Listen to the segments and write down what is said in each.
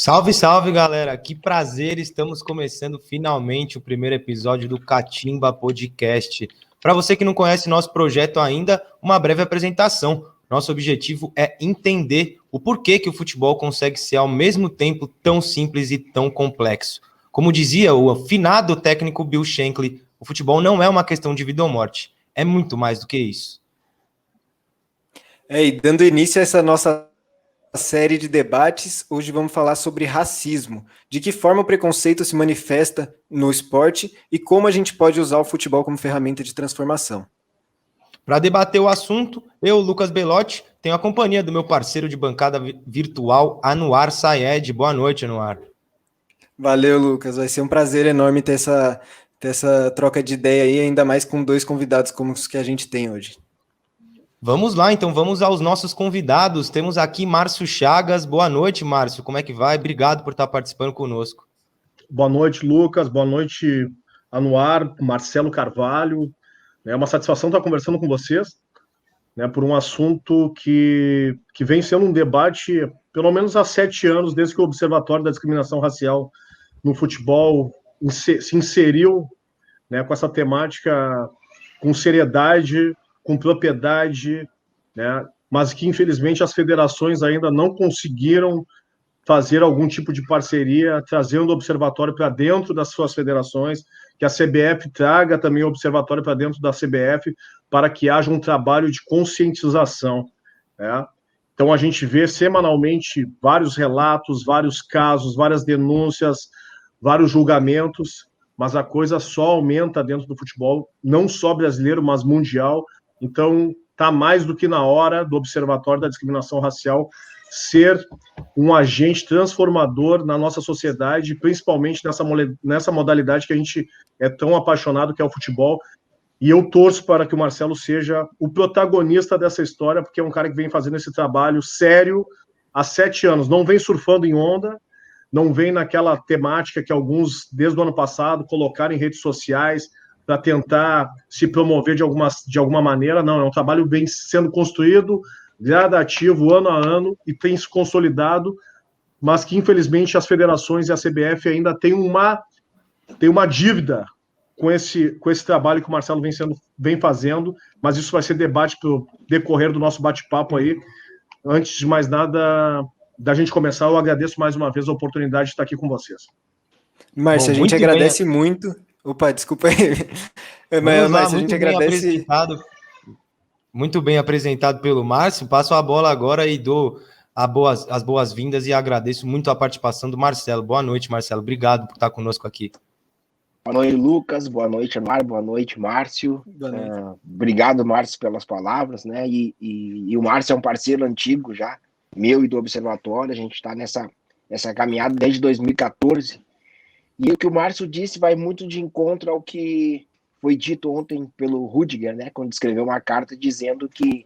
Salve, salve, galera! Que prazer! Estamos começando finalmente o primeiro episódio do Catimba Podcast. Para você que não conhece nosso projeto ainda, uma breve apresentação. Nosso objetivo é entender o porquê que o futebol consegue ser ao mesmo tempo tão simples e tão complexo. Como dizia o afinado técnico Bill Shankly, o futebol não é uma questão de vida ou morte, é muito mais do que isso. E dando início a essa nossa série de debates, hoje vamos falar sobre racismo, de que forma o preconceito se manifesta no esporte e como a gente pode usar o futebol como ferramenta de transformação. Para debater o assunto, eu, Lucas Belotti, tenho a companhia do meu parceiro de bancada virtual, Anuar Sayed. Boa noite, Anuar. Valeu, Lucas. Vai ser um prazer enorme ter essa troca de ideia aí, ainda mais com dois convidados como os que a gente tem hoje. Vamos lá, então vamos aos nossos convidados. Temos aqui Márcio Chagas. Boa noite, Márcio. Como é que vai? Obrigado por estar participando conosco. Boa noite, Lucas. Boa noite, Anuar, Marcelo Carvalho. É uma satisfação estar conversando com vocês, né, por um assunto que vem sendo um debate pelo menos há 7 anos, desde que o Observatório da Discriminação Racial no Futebol se inseriu, né, com essa temática com seriedade, com propriedade, né, mas que infelizmente as federações ainda não conseguiram fazer algum tipo de parceria, trazendo o observatório para dentro das suas federações, que a CBF traga também o observatório para dentro da CBF, para que haja um trabalho de conscientização, né? Então a gente vê semanalmente vários relatos, vários casos, várias denúncias, vários julgamentos, mas a coisa só aumenta dentro do futebol, não só brasileiro, mas mundial. Então está mais do que na hora do Observatório da Discriminação Racial ser um agente transformador na nossa sociedade, principalmente nessa modalidade que a gente é tão apaixonado, que é o futebol. E eu torço para que o Marcelo seja o protagonista dessa história, porque é um cara que vem fazendo esse trabalho sério há 7 anos. Não vem surfando em onda, não vem naquela temática que alguns, desde o ano passado, colocaram em redes sociais para tentar se promover de alguma maneira. Não, é um trabalho que vem sendo construído gradativo, ano a ano, e tem se consolidado, mas que, infelizmente, as federações e a CBF ainda têm uma dívida com esse trabalho que o Marcelo vem fazendo, mas isso vai ser debate para o decorrer do nosso bate-papo aí. Antes de mais nada, da gente começar, eu agradeço mais uma vez a oportunidade de estar aqui com vocês. Márcio, a gente agradece muito. Opa, desculpa aí. Márcio, a gente agradece. Muito bem apresentado pelo Márcio. Passo a bola agora e dou as boas-vindas e agradeço muito a participação do Marcelo. Boa noite, Marcelo. Obrigado por estar conosco aqui. Boa noite, Lucas. Boa noite, Anuar. Boa noite, Márcio. Boa noite. Obrigado, Márcio, pelas palavras, né? E o Márcio é um parceiro antigo já, meu e do Observatório. A gente está nessa caminhada desde 2014. E o que o Márcio disse vai muito de encontro ao que foi dito ontem pelo Rudiger, né, quando escreveu uma carta dizendo que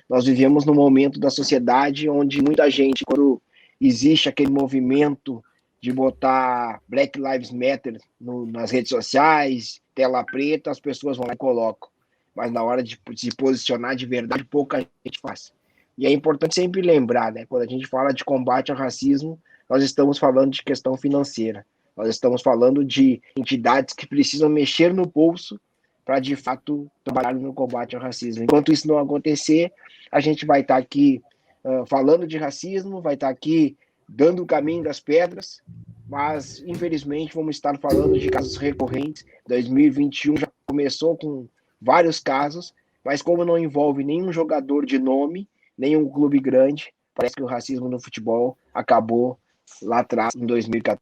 nós vivemos num momento da sociedade onde muita gente, quando existe aquele movimento de botar Black Lives Matter nas redes sociais, tela preta, as pessoas vão lá e colocam. Mas na hora de se posicionar de verdade, pouca gente faz. E é importante sempre lembrar, né, quando a gente fala de combate ao racismo, nós estamos falando de questão financeira. Nós estamos falando de entidades que precisam mexer no bolso para, de fato, trabalhar no combate ao racismo. Enquanto isso não acontecer, a gente vai estar aqui falando de racismo, vai estar aqui dando o caminho das pedras, mas, infelizmente, vamos estar falando de casos recorrentes. 2021 já começou com vários casos, mas como não envolve nenhum jogador de nome, nenhum clube grande, parece que o racismo no futebol acabou lá atrás, em 2014.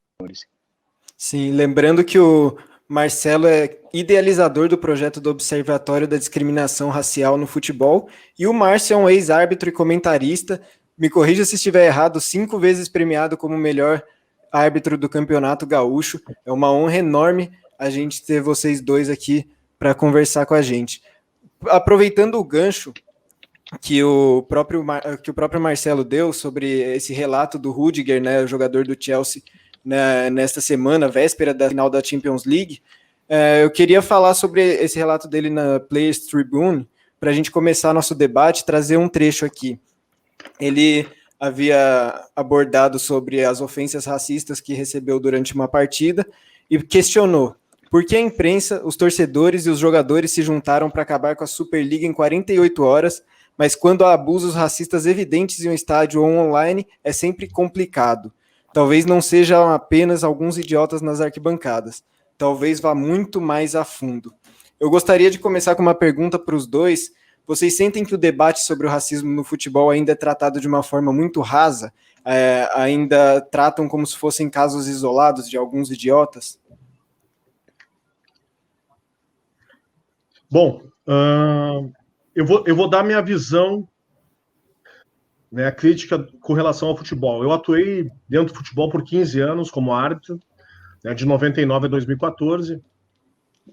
Sim, lembrando que o Marcelo é idealizador do projeto do Observatório da Discriminação Racial no Futebol, e o Márcio é um ex-árbitro e comentarista, me corrija se estiver errado, 5 vezes premiado como melhor árbitro do Campeonato Gaúcho. É uma honra enorme a gente ter vocês dois aqui para conversar com a gente. Aproveitando o gancho que o próprio Marcelo deu sobre esse relato do Rudiger, né, o jogador do Chelsea, nesta semana, véspera da final da Champions League, eu queria falar sobre esse relato dele na Players Tribune, para a gente começar nosso debate, trazer um trecho aqui. Ele havia abordado sobre as ofensas racistas que recebeu durante uma partida e questionou por que a imprensa, os torcedores e os jogadores se juntaram para acabar com a Superliga em 48 horas, mas quando há abusos racistas evidentes em um estádio ou online, é sempre complicado. Talvez não sejam apenas alguns idiotas nas arquibancadas. Talvez vá muito mais a fundo. Eu gostaria de começar com uma pergunta para os dois. Vocês sentem que o debate sobre o racismo no futebol ainda é tratado de uma forma muito rasa? Ainda tratam como se fossem casos isolados de alguns idiotas? Bom, eu vou dar minha visão, né, crítica com relação ao futebol. Eu atuei dentro do futebol por 15 anos como árbitro, né, de 99 a 2014.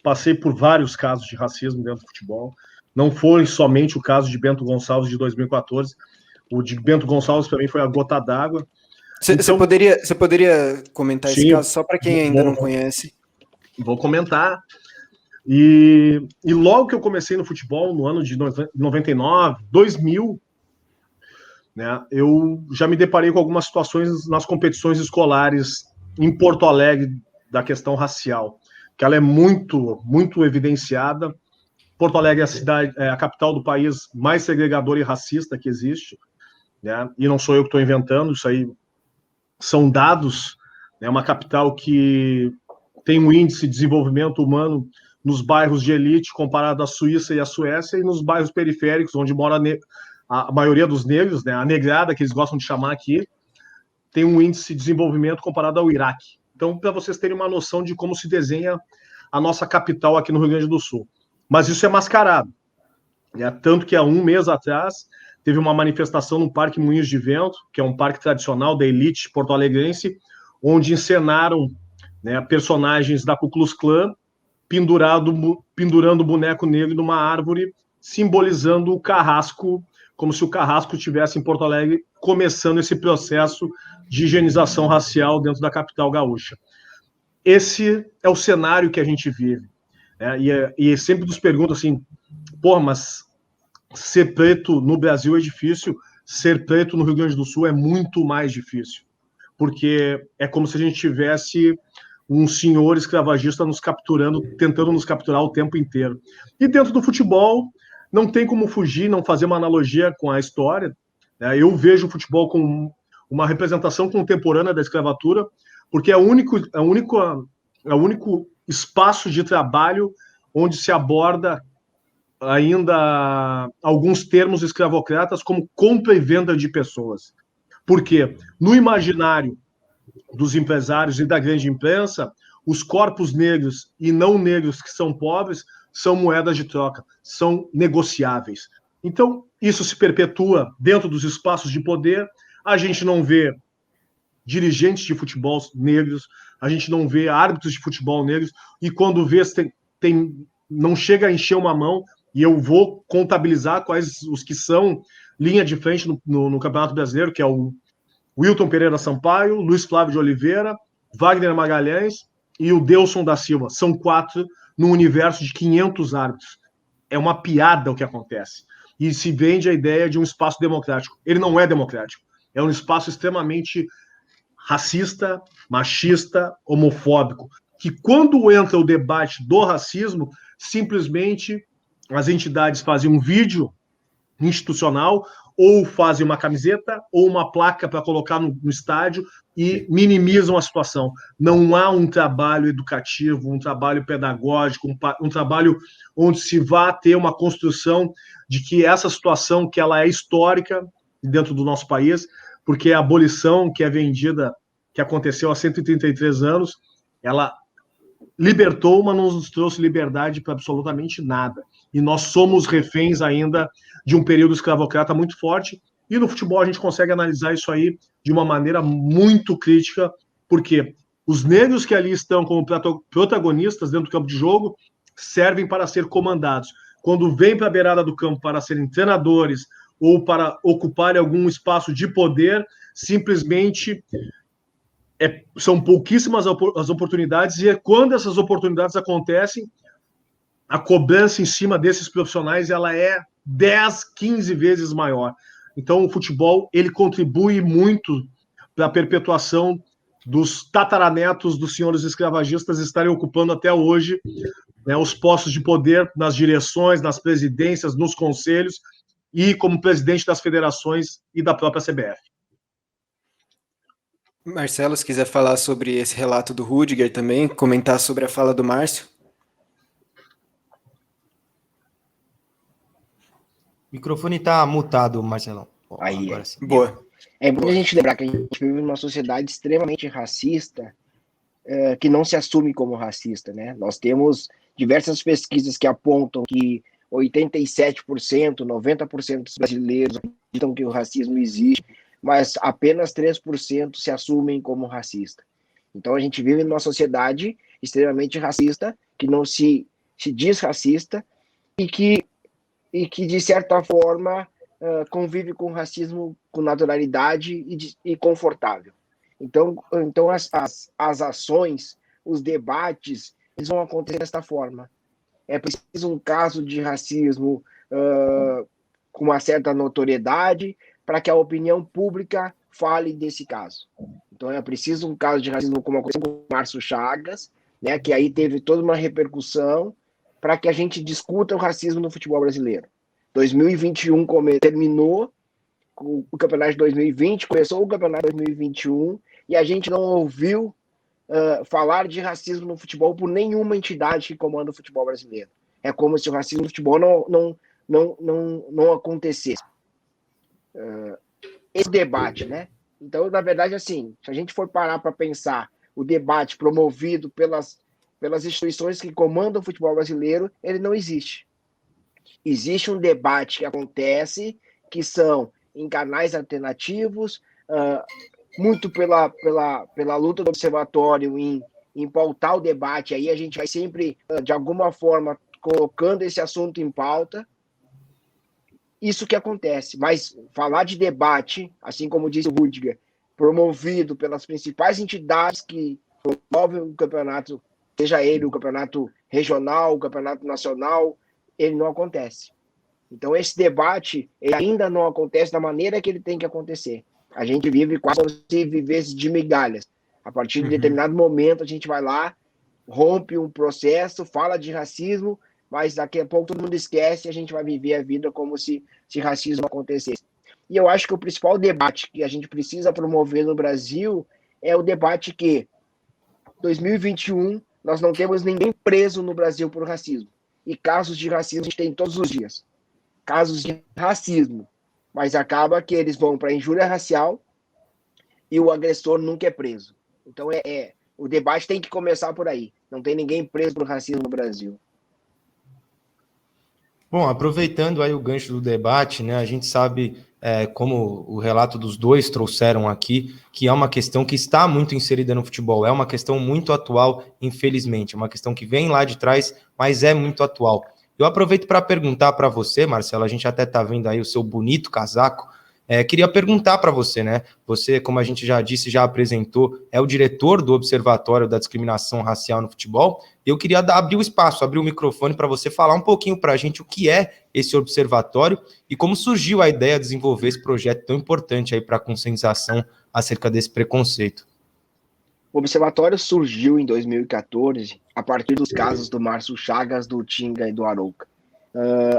Passei por vários casos de racismo dentro do futebol. Não foi somente o caso de Bento Gonçalves de 2014. O de Bento Gonçalves, para mim, foi a gota d'água. Você poderia comentar esse caso, só para quem ainda não conhece? Vou comentar. E logo que eu comecei no futebol, no ano de 99, 2000, né, eu já me deparei com algumas situações nas competições escolares em Porto Alegre da questão racial, que ela é muito, muito evidenciada. Porto Alegre é a capital do país mais segregadora e racista que existe, né? E não sou eu que estou inventando, isso aí são dados, né? Uma capital que tem um índice de desenvolvimento humano nos bairros de elite comparado à Suíça e à Suécia, e nos bairros periféricos, onde mora a maioria dos negros, né? A negrada, que eles gostam de chamar aqui, tem um índice de desenvolvimento comparado ao Iraque. Então, para vocês terem uma noção de como se desenha a nossa capital aqui no Rio Grande do Sul. Mas isso é mascarado, né? Tanto que há um mês atrás teve uma manifestação no Parque Moinhos de Vento, que é um parque tradicional da elite porto-alegrense, onde encenaram, né, personagens da Ku Klux Klan pendurando o boneco negro numa árvore, simbolizando o Carrasco, como se o Carrasco estivesse em Porto Alegre começando esse processo de higienização racial dentro da capital gaúcha. Esse é o cenário que a gente vive. E sempre nos perguntam assim, mas ser preto no Brasil é difícil, ser preto no Rio Grande do Sul é muito mais difícil, porque é como se a gente tivesse um senhor escravagista nos capturando, tentando nos capturar o tempo inteiro. E dentro do futebol, não tem como fugir, não fazer uma analogia com a história, né? Eu vejo o futebol como uma representação contemporânea da escravatura, porque é o único espaço de trabalho onde se aborda ainda alguns termos escravocratas como compra e venda de pessoas. Porque no imaginário dos empresários e da grande imprensa, os corpos negros e não negros que são pobres são moedas de troca, são negociáveis. Então, isso se perpetua dentro dos espaços de poder. A gente não vê dirigentes de futebol negros, a gente não vê árbitros de futebol negros, e quando vê, não chega a encher uma mão, e eu vou contabilizar quais os que são linha de frente no Campeonato Brasileiro, que é o Wilton Pereira Sampaio, Luiz Flávio de Oliveira, Wagner Magalhães e o Delson da Silva. São 4 no universo de 500 árbitros. É uma piada o que acontece. E se vende a ideia de um espaço democrático. Ele não é democrático. É um espaço extremamente racista, machista, homofóbico, que quando entra o debate do racismo, simplesmente as entidades fazem um vídeo institucional, ou fazem uma camiseta, ou uma placa para colocar no estádio e minimizam a situação. Não há um trabalho educativo, um trabalho pedagógico, um trabalho onde se vá ter uma construção de que essa situação, que ela é histórica dentro do nosso país, porque a abolição que é vendida, que aconteceu há 133 anos, ela libertou, mas não nos trouxe liberdade para absolutamente nada. E nós somos reféns ainda de um período escravocrata muito forte, e no futebol a gente consegue analisar isso aí de uma maneira muito crítica, porque os negros que ali estão como protagonistas dentro do campo de jogo servem para ser comandados. Quando vêm para a beirada do campo para serem treinadores ou para ocuparem algum espaço de poder, simplesmente são pouquíssimas as oportunidades, e quando essas oportunidades acontecem, a cobrança em cima desses profissionais ela é 10, 15 vezes maior. Então, o futebol ele contribui muito para a perpetuação dos tataranetos dos senhores escravagistas estarem ocupando até hoje, né, os postos de poder nas direções, nas presidências, nos conselhos e como presidente das federações e da própria CBF. Marcelo, se quiser falar sobre esse relato do Rudiger também, comentar sobre a fala do Márcio. O microfone está mutado, Marcelão. Aí, agora sim. Boa. É importante a gente lembrar que a gente vive numa sociedade extremamente racista, que não se assume como racista, né? Nós temos diversas pesquisas que apontam que 87%, 90% dos brasileiros acreditam que o racismo existe, mas apenas 3% se assumem como racista. Então a gente vive numa sociedade extremamente racista, que não se diz racista, e que de certa forma convive com o racismo com naturalidade e confortável. Então as ações, os debates, eles vão acontecer desta forma. É preciso um caso de racismo com uma certa notoriedade para que a opinião pública fale desse caso. Então é preciso um caso de racismo como aconteceu com o Márcio Chagas, né, que aí teve toda uma repercussão para que a gente discuta o racismo no futebol brasileiro. 2021 terminou o campeonato de 2020, começou o campeonato de 2021 e a gente não ouviu falar de racismo no futebol por nenhuma entidade que comanda o futebol brasileiro. É como se o racismo no futebol não acontecesse. Esse debate, né? Então, na verdade, assim, se a gente for parar para pensar o debate promovido pelas instituições que comandam o futebol brasileiro, ele não existe. Existe um debate que acontece, que são em canais alternativos, muito pela luta do observatório em pautar o debate, aí a gente vai sempre, de alguma forma, colocando esse assunto em pauta. Isso que acontece, mas falar de debate, assim como disse o Rudiger, promovido pelas principais entidades que promovem o campeonato, seja ele o campeonato regional, o campeonato nacional, ele não acontece. Então esse debate ele ainda não acontece da maneira que ele tem que acontecer. A gente vive quase como se vivesse de migalhas. A partir de determinado momento a gente vai lá, rompe um processo, fala de racismo, mas daqui a pouco todo mundo esquece e a gente vai viver a vida como se racismo acontecesse. E eu acho que o principal debate que a gente precisa promover no Brasil é o debate que 2021 nós não temos ninguém preso no Brasil por racismo. E casos de racismo a gente tem todos os dias. Casos de racismo. Mas acaba que eles vão para injúria racial e o agressor nunca é preso. Então o debate tem que começar por aí. Não tem ninguém preso por racismo no Brasil. Bom, aproveitando aí o gancho do debate, né, a gente sabe, como o relato dos dois trouxeram aqui, que é uma questão que está muito inserida no futebol, é uma questão muito atual, infelizmente, é uma questão que vem lá de trás, mas é muito atual. Eu aproveito para perguntar para você, Marcelo, a gente até está vendo aí o seu bonito casaco, queria perguntar para você, né? Você, como a gente já disse, já apresentou, é o diretor do Observatório da Discriminação Racial no Futebol. Eu queria abrir o espaço, abrir o microfone para você falar um pouquinho para a gente o que é esse observatório e como surgiu a ideia de desenvolver esse projeto tão importante aí para a conscientização acerca desse preconceito. O observatório surgiu em 2014 a partir dos casos do Márcio Chagas, do Tinga e do Arouca.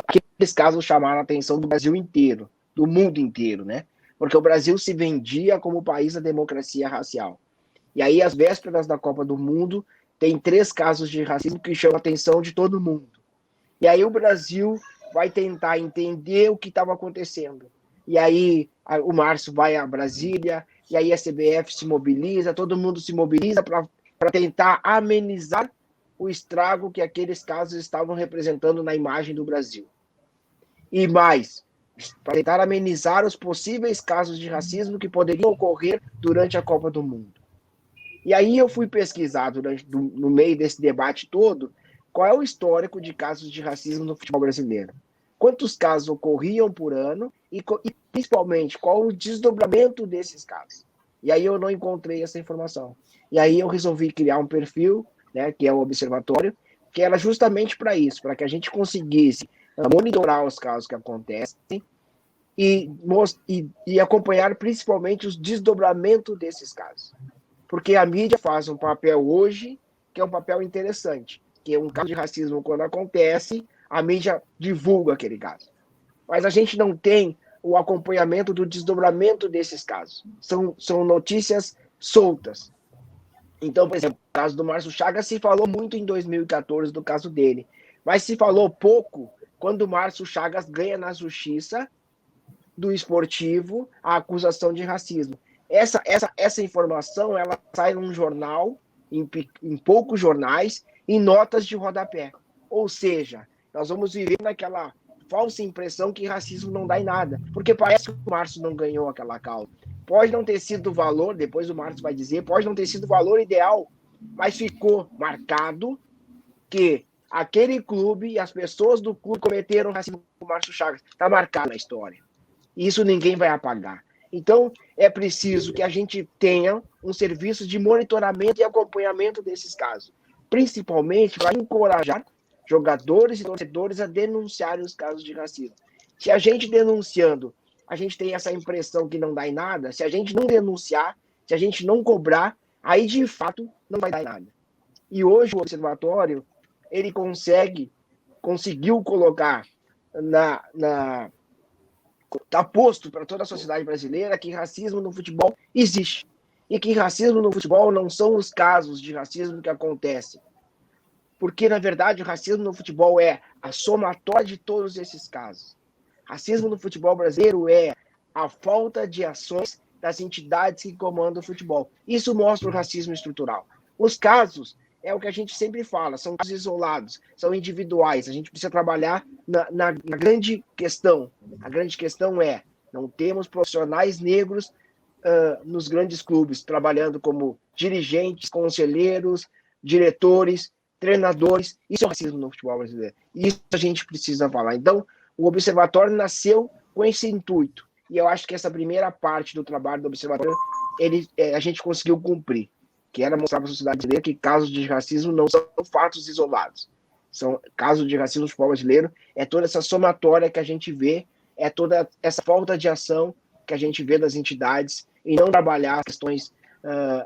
Aqueles casos chamaram a atenção do Brasil inteiro, do mundo inteiro, né? Porque o Brasil se vendia como o país da democracia racial. E aí, às vésperas da Copa do Mundo, tem 3 casos de racismo que chamam a atenção de todo mundo. E aí o Brasil vai tentar entender o que estava acontecendo. E aí o Márcio vai a Brasília, e aí a CBF se mobiliza, todo mundo se mobiliza para tentar amenizar o estrago que aqueles casos estavam representando na imagem do Brasil. E mais, para tentar amenizar os possíveis casos de racismo que poderiam ocorrer durante a Copa do Mundo. E aí eu fui pesquisar no meio desse debate todo qual é o histórico de casos de racismo no futebol brasileiro. Quantos casos ocorriam por ano e principalmente qual o desdobramento desses casos. E aí eu não encontrei essa informação. E aí eu resolvi criar um perfil, né, que é o Observatório, que era justamente para isso, para que a gente conseguisse monitorar os casos que acontecem, e acompanhar principalmente os desdobramentos desses casos. Porque a mídia faz um papel hoje que é um papel interessante, que é um caso de racismo quando acontece, a mídia divulga aquele caso. Mas a gente não tem o acompanhamento do desdobramento desses casos. São notícias soltas. Então, por exemplo, o caso do Márcio Chagas se falou muito em 2014 do caso dele, mas se falou pouco quando o Márcio Chagas ganha na justiça do esportivo a acusação de racismo. Essa informação ela sai num jornal, em poucos jornais, em notas de rodapé. Ou seja, nós vamos viver naquela falsa impressão que racismo não dá em nada, porque parece que o Márcio não ganhou aquela causa. Pode não ter sido o valor, depois o Márcio vai dizer, pode não ter sido o valor ideal, mas ficou marcado que aquele clube e as pessoas do clube cometeram racismo com o Márcio Chagas. Está marcado na história. Isso ninguém vai apagar. Então, é preciso que a gente tenha um serviço de monitoramento e acompanhamento desses casos, principalmente para encorajar jogadores e torcedores a denunciarem os casos de racismo. Se a gente denunciando, a gente tem essa impressão que não dá em nada, se a gente não denunciar, se a gente não cobrar, aí de fato não vai dar em nada. E hoje o observatório, ele conseguiu colocar está posto para toda a sociedade brasileira que racismo no futebol existe. E que racismo no futebol não são os casos de racismo que acontecem. Porque, na verdade, o racismo no futebol é a somatória de todos esses casos. Racismo no futebol brasileiro é a falta de ações das entidades que comandam o futebol. Isso mostra o racismo estrutural. Os casos, é o que a gente sempre fala, são casos isolados, são individuais. A gente precisa trabalhar na grande questão. A grande questão é, não temos profissionais negros nos grandes clubes, trabalhando como dirigentes, conselheiros, diretores, treinadores. Isso é o racismo no futebol brasileiro. E isso a gente precisa falar. Então, o Observatório nasceu com esse intuito. E eu acho que essa primeira parte do trabalho do Observatório, a gente conseguiu cumprir, que era mostrar para a sociedade brasileira que casos de racismo não são fatos isolados. São casos de racismo no futebol brasileiro, é toda essa somatória que a gente vê, é toda essa falta de ação que a gente vê das entidades em não trabalhar as questões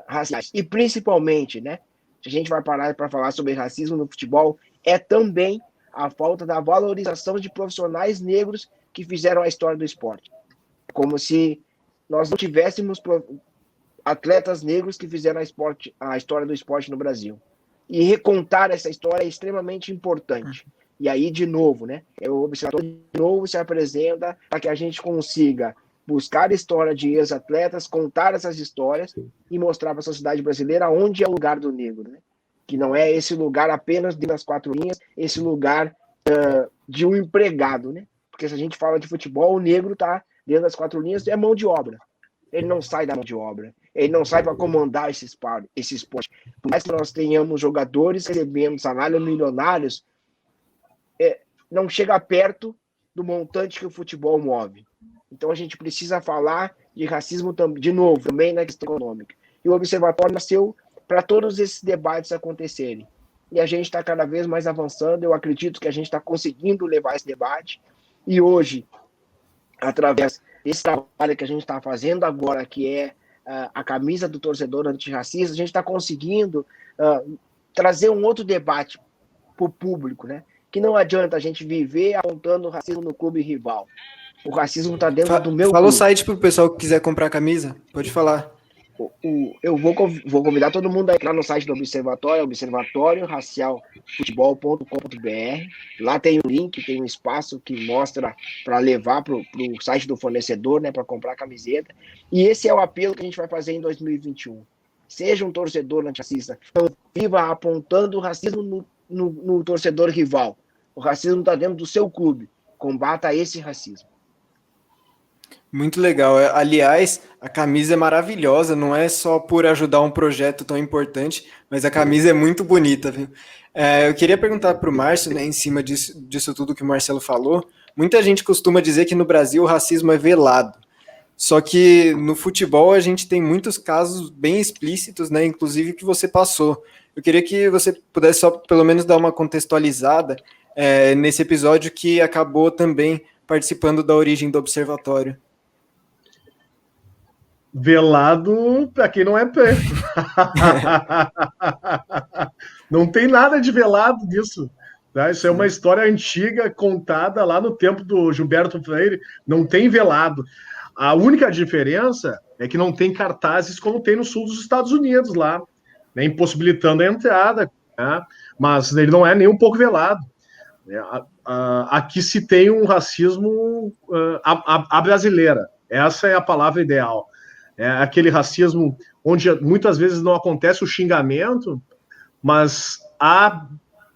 raciais. E principalmente, né, se a gente vai parar para falar sobre racismo no futebol, é também a falta da valorização de profissionais negros que fizeram a história do esporte. Como se nós não tivéssemos atletas negros que fizeram a história do esporte no Brasil. E recontar essa história é extremamente importante. E aí, de novo, né, o Observatório de novo se apresenta para que a gente consiga buscar a história de ex-atletas, contar essas histórias e mostrar para a sociedade brasileira onde é o lugar do negro, né? Que não é esse lugar apenas dentro das quatro linhas, esse lugar de um empregado, né? Porque se a gente fala de futebol, o negro está dentro das quatro linhas, é mão de obra. Ele não sai da mão de obra. Ele não sai para comandar esse esporte. Por mais que nós tenhamos jogadores recebendo salários milionários, não chega perto do montante que o futebol move. Então a gente precisa falar de racismo de novo, também na questão econômica. E o Observatório nasceu para todos esses debates acontecerem. E a gente está cada vez mais avançando. Eu acredito que a gente está conseguindo levar esse debate. E hoje, através desse trabalho que a gente está fazendo agora, que é a camisa do torcedor antirracista, a gente está conseguindo trazer um outro debate para o público, né? Que não adianta a gente viver apontando o racismo no clube rival. O racismo está dentro do meu Fala clube. o site para o pessoal que quiser comprar a camisa. Pode falar. Eu vou convidar todo mundo a entrar no site do Observatório, observatorioracialfutebol.com.br. Lá tem um link, tem um espaço que mostra para levar para o site do fornecedor, né, para comprar a camiseta. E esse é o apelo que a gente vai fazer em 2021. Seja um torcedor antirracista, não viva apontando o racismo no torcedor rival. O racismo está dentro do seu clube. Combata esse racismo. Muito legal. Aliás, a camisa é maravilhosa, não é só por ajudar um projeto tão importante, mas a camisa é muito bonita, viu? Eu queria perguntar para o Márcio, né, em cima disso tudo que o Marcelo falou. Muita gente costuma dizer que no Brasil o racismo é velado. Só que no futebol a gente tem muitos casos bem explícitos, né, inclusive que você passou. Eu queria que você pudesse só pelo menos dar uma contextualizada nesse episódio que acabou também participando da origem do observatório? Velado para quem não é preto. Não tem nada de velado nisso. Tá? Isso é uma história antiga contada lá no tempo do Gilberto Freire. Não tem velado. A única diferença é que não tem cartazes como tem no sul dos Estados Unidos lá, né, impossibilitando a entrada, né? Mas ele não é nem um pouco velado. Aqui se tem um racismo à brasileira. Essa é a palavra ideal. É aquele racismo onde muitas vezes não acontece o xingamento, mas há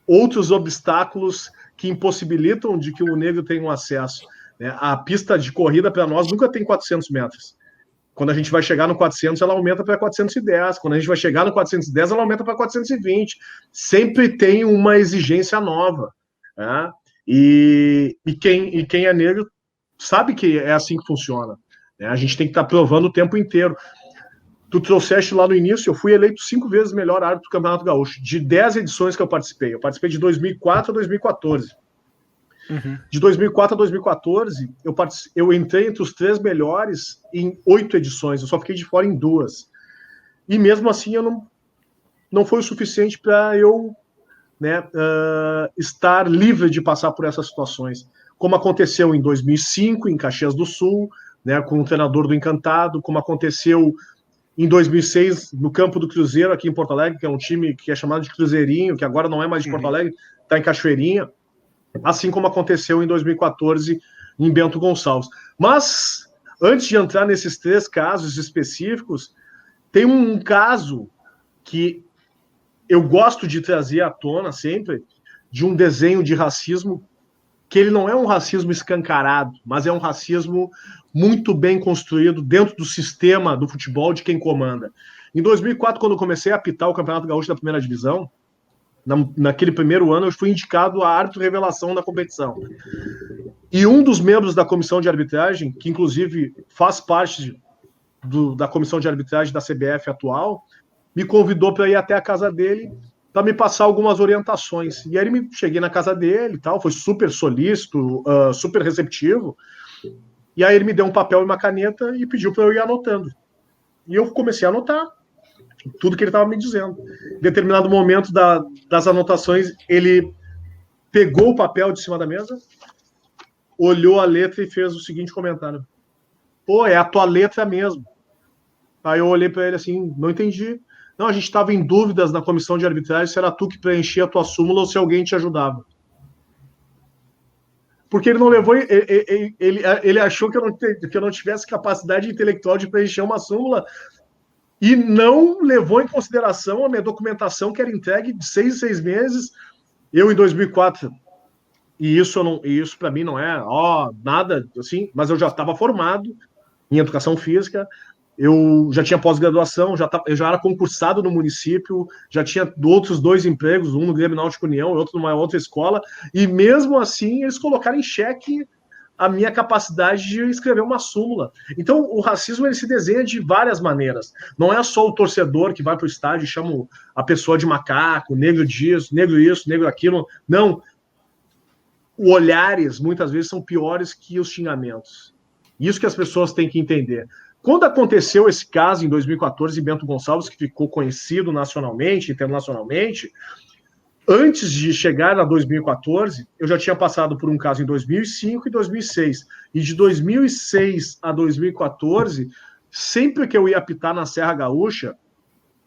outros obstáculos que impossibilitam de que o negro tenha um acesso. A pista de corrida para nós nunca tem 400 metros. Quando a gente vai chegar no 400, ela aumenta para 410. Quando a gente vai chegar no 410, ela aumenta para 420. Sempre tem uma exigência nova. Né? E quem é negro sabe que é assim que funciona. Né? A gente tem que estar provando o tempo inteiro. Tu trouxeste lá no início, eu fui eleito 5 vezes melhor árbitro do Campeonato Gaúcho, de 10 edições que eu participei. Eu participei de 2004 a 2014. Uhum. De 2004 a 2014, eu entrei entre os 3 melhores em 8 edições, eu só fiquei de fora em 2. E mesmo assim, eu não foi o suficiente para eu, né, estar livre de passar por essas situações. Como aconteceu em 2005, em Caxias do Sul, né, com o treinador do Encantado, como aconteceu em 2006, no campo do Cruzeiro, aqui em Porto Alegre, que é um time que é chamado de Cruzeirinho, que agora não é mais de Porto Alegre, está em Cachoeirinha, assim como aconteceu em 2014 em Bento Gonçalves. Mas, antes de entrar nesses 3 casos específicos, tem um caso que eu gosto de trazer à tona sempre, de um desenho de racismo, que ele não é um racismo escancarado, mas é um racismo muito bem construído dentro do sistema do futebol de quem comanda. Em 2004, quando eu comecei a apitar o Campeonato Gaúcho da Primeira Divisão, naquele primeiro ano, eu fui indicado a árbitro revelação da competição. E um dos membros da comissão de arbitragem, que inclusive faz parte da comissão de arbitragem da CBF atual, me convidou para ir até a casa dele para me passar algumas orientações. E aí cheguei na casa dele e tal, foi super solícito, super receptivo. E aí ele me deu um papel e uma caneta e pediu para eu ir anotando. E eu comecei a anotar tudo que ele estava me dizendo. Em determinado momento das anotações, ele pegou o papel de cima da mesa, olhou a letra e fez o seguinte comentário: pô, é a tua letra mesmo. Aí eu olhei para ele assim, não entendi. Não, a gente estava em dúvidas na comissão de arbitragem se era tu que preenchia a tua súmula ou se alguém te ajudava. Porque ele não levou, ele achou que eu não tivesse capacidade intelectual de preencher uma súmula e não levou em consideração a minha documentação que era entregue de 6 em 6 meses. Eu, em 2004, e isso para mim não é nada assim, mas eu já estava formado em educação física, eu já tinha pós-graduação, eu já era concursado no município, já tinha outros 2 empregos, um no Grêmio Náutico União e outro numa outra escola, e mesmo assim eles colocaram em xeque a minha capacidade de escrever uma súmula. Então, o racismo ele se desenha de várias maneiras. Não é só o torcedor que vai para o estádio e chama a pessoa de macaco, negro disso, negro isso, negro aquilo. Não. Os olhares, muitas vezes, são piores que os xingamentos. Isso que as pessoas têm que entender. Quando aconteceu esse caso em 2014 em Bento Gonçalves, que ficou conhecido nacionalmente, internacionalmente, antes de chegar a 2014, eu já tinha passado por um caso em 2005 e 2006. E de 2006 a 2014, sempre que eu ia apitar na Serra Gaúcha,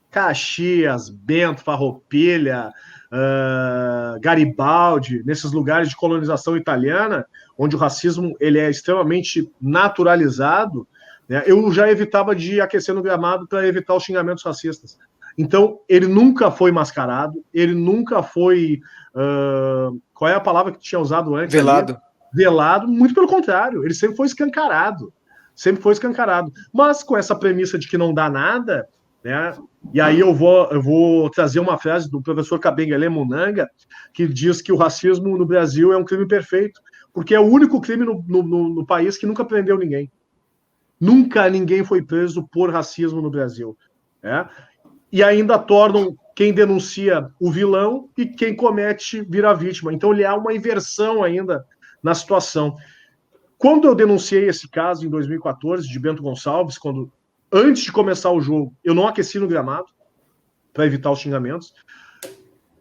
Caxias, Bento, Farroupilha, Garibaldi, nesses lugares de colonização italiana, onde o racismo ele é extremamente naturalizado, né, eu já evitava de aquecer no gramado para evitar os xingamentos racistas. Então, ele nunca foi mascarado, ele nunca foi... qual é a palavra que tu tinha usado antes? Velado. Ali? Velado, muito pelo contrário, ele sempre foi escancarado. Sempre foi escancarado. Mas com essa premissa de que não dá nada, né? E aí eu vou trazer uma frase do professor Kabengele Munanga, que diz que o racismo no Brasil é um crime perfeito, porque é o único crime no país que nunca prendeu ninguém. Nunca ninguém foi preso por racismo no Brasil. Né? E ainda tornam quem denuncia o vilão e quem comete vira vítima. Então, há uma inversão ainda na situação. Quando eu denunciei esse caso em 2014 de Bento Gonçalves, antes de começar o jogo, eu não aqueci no gramado para evitar os xingamentos.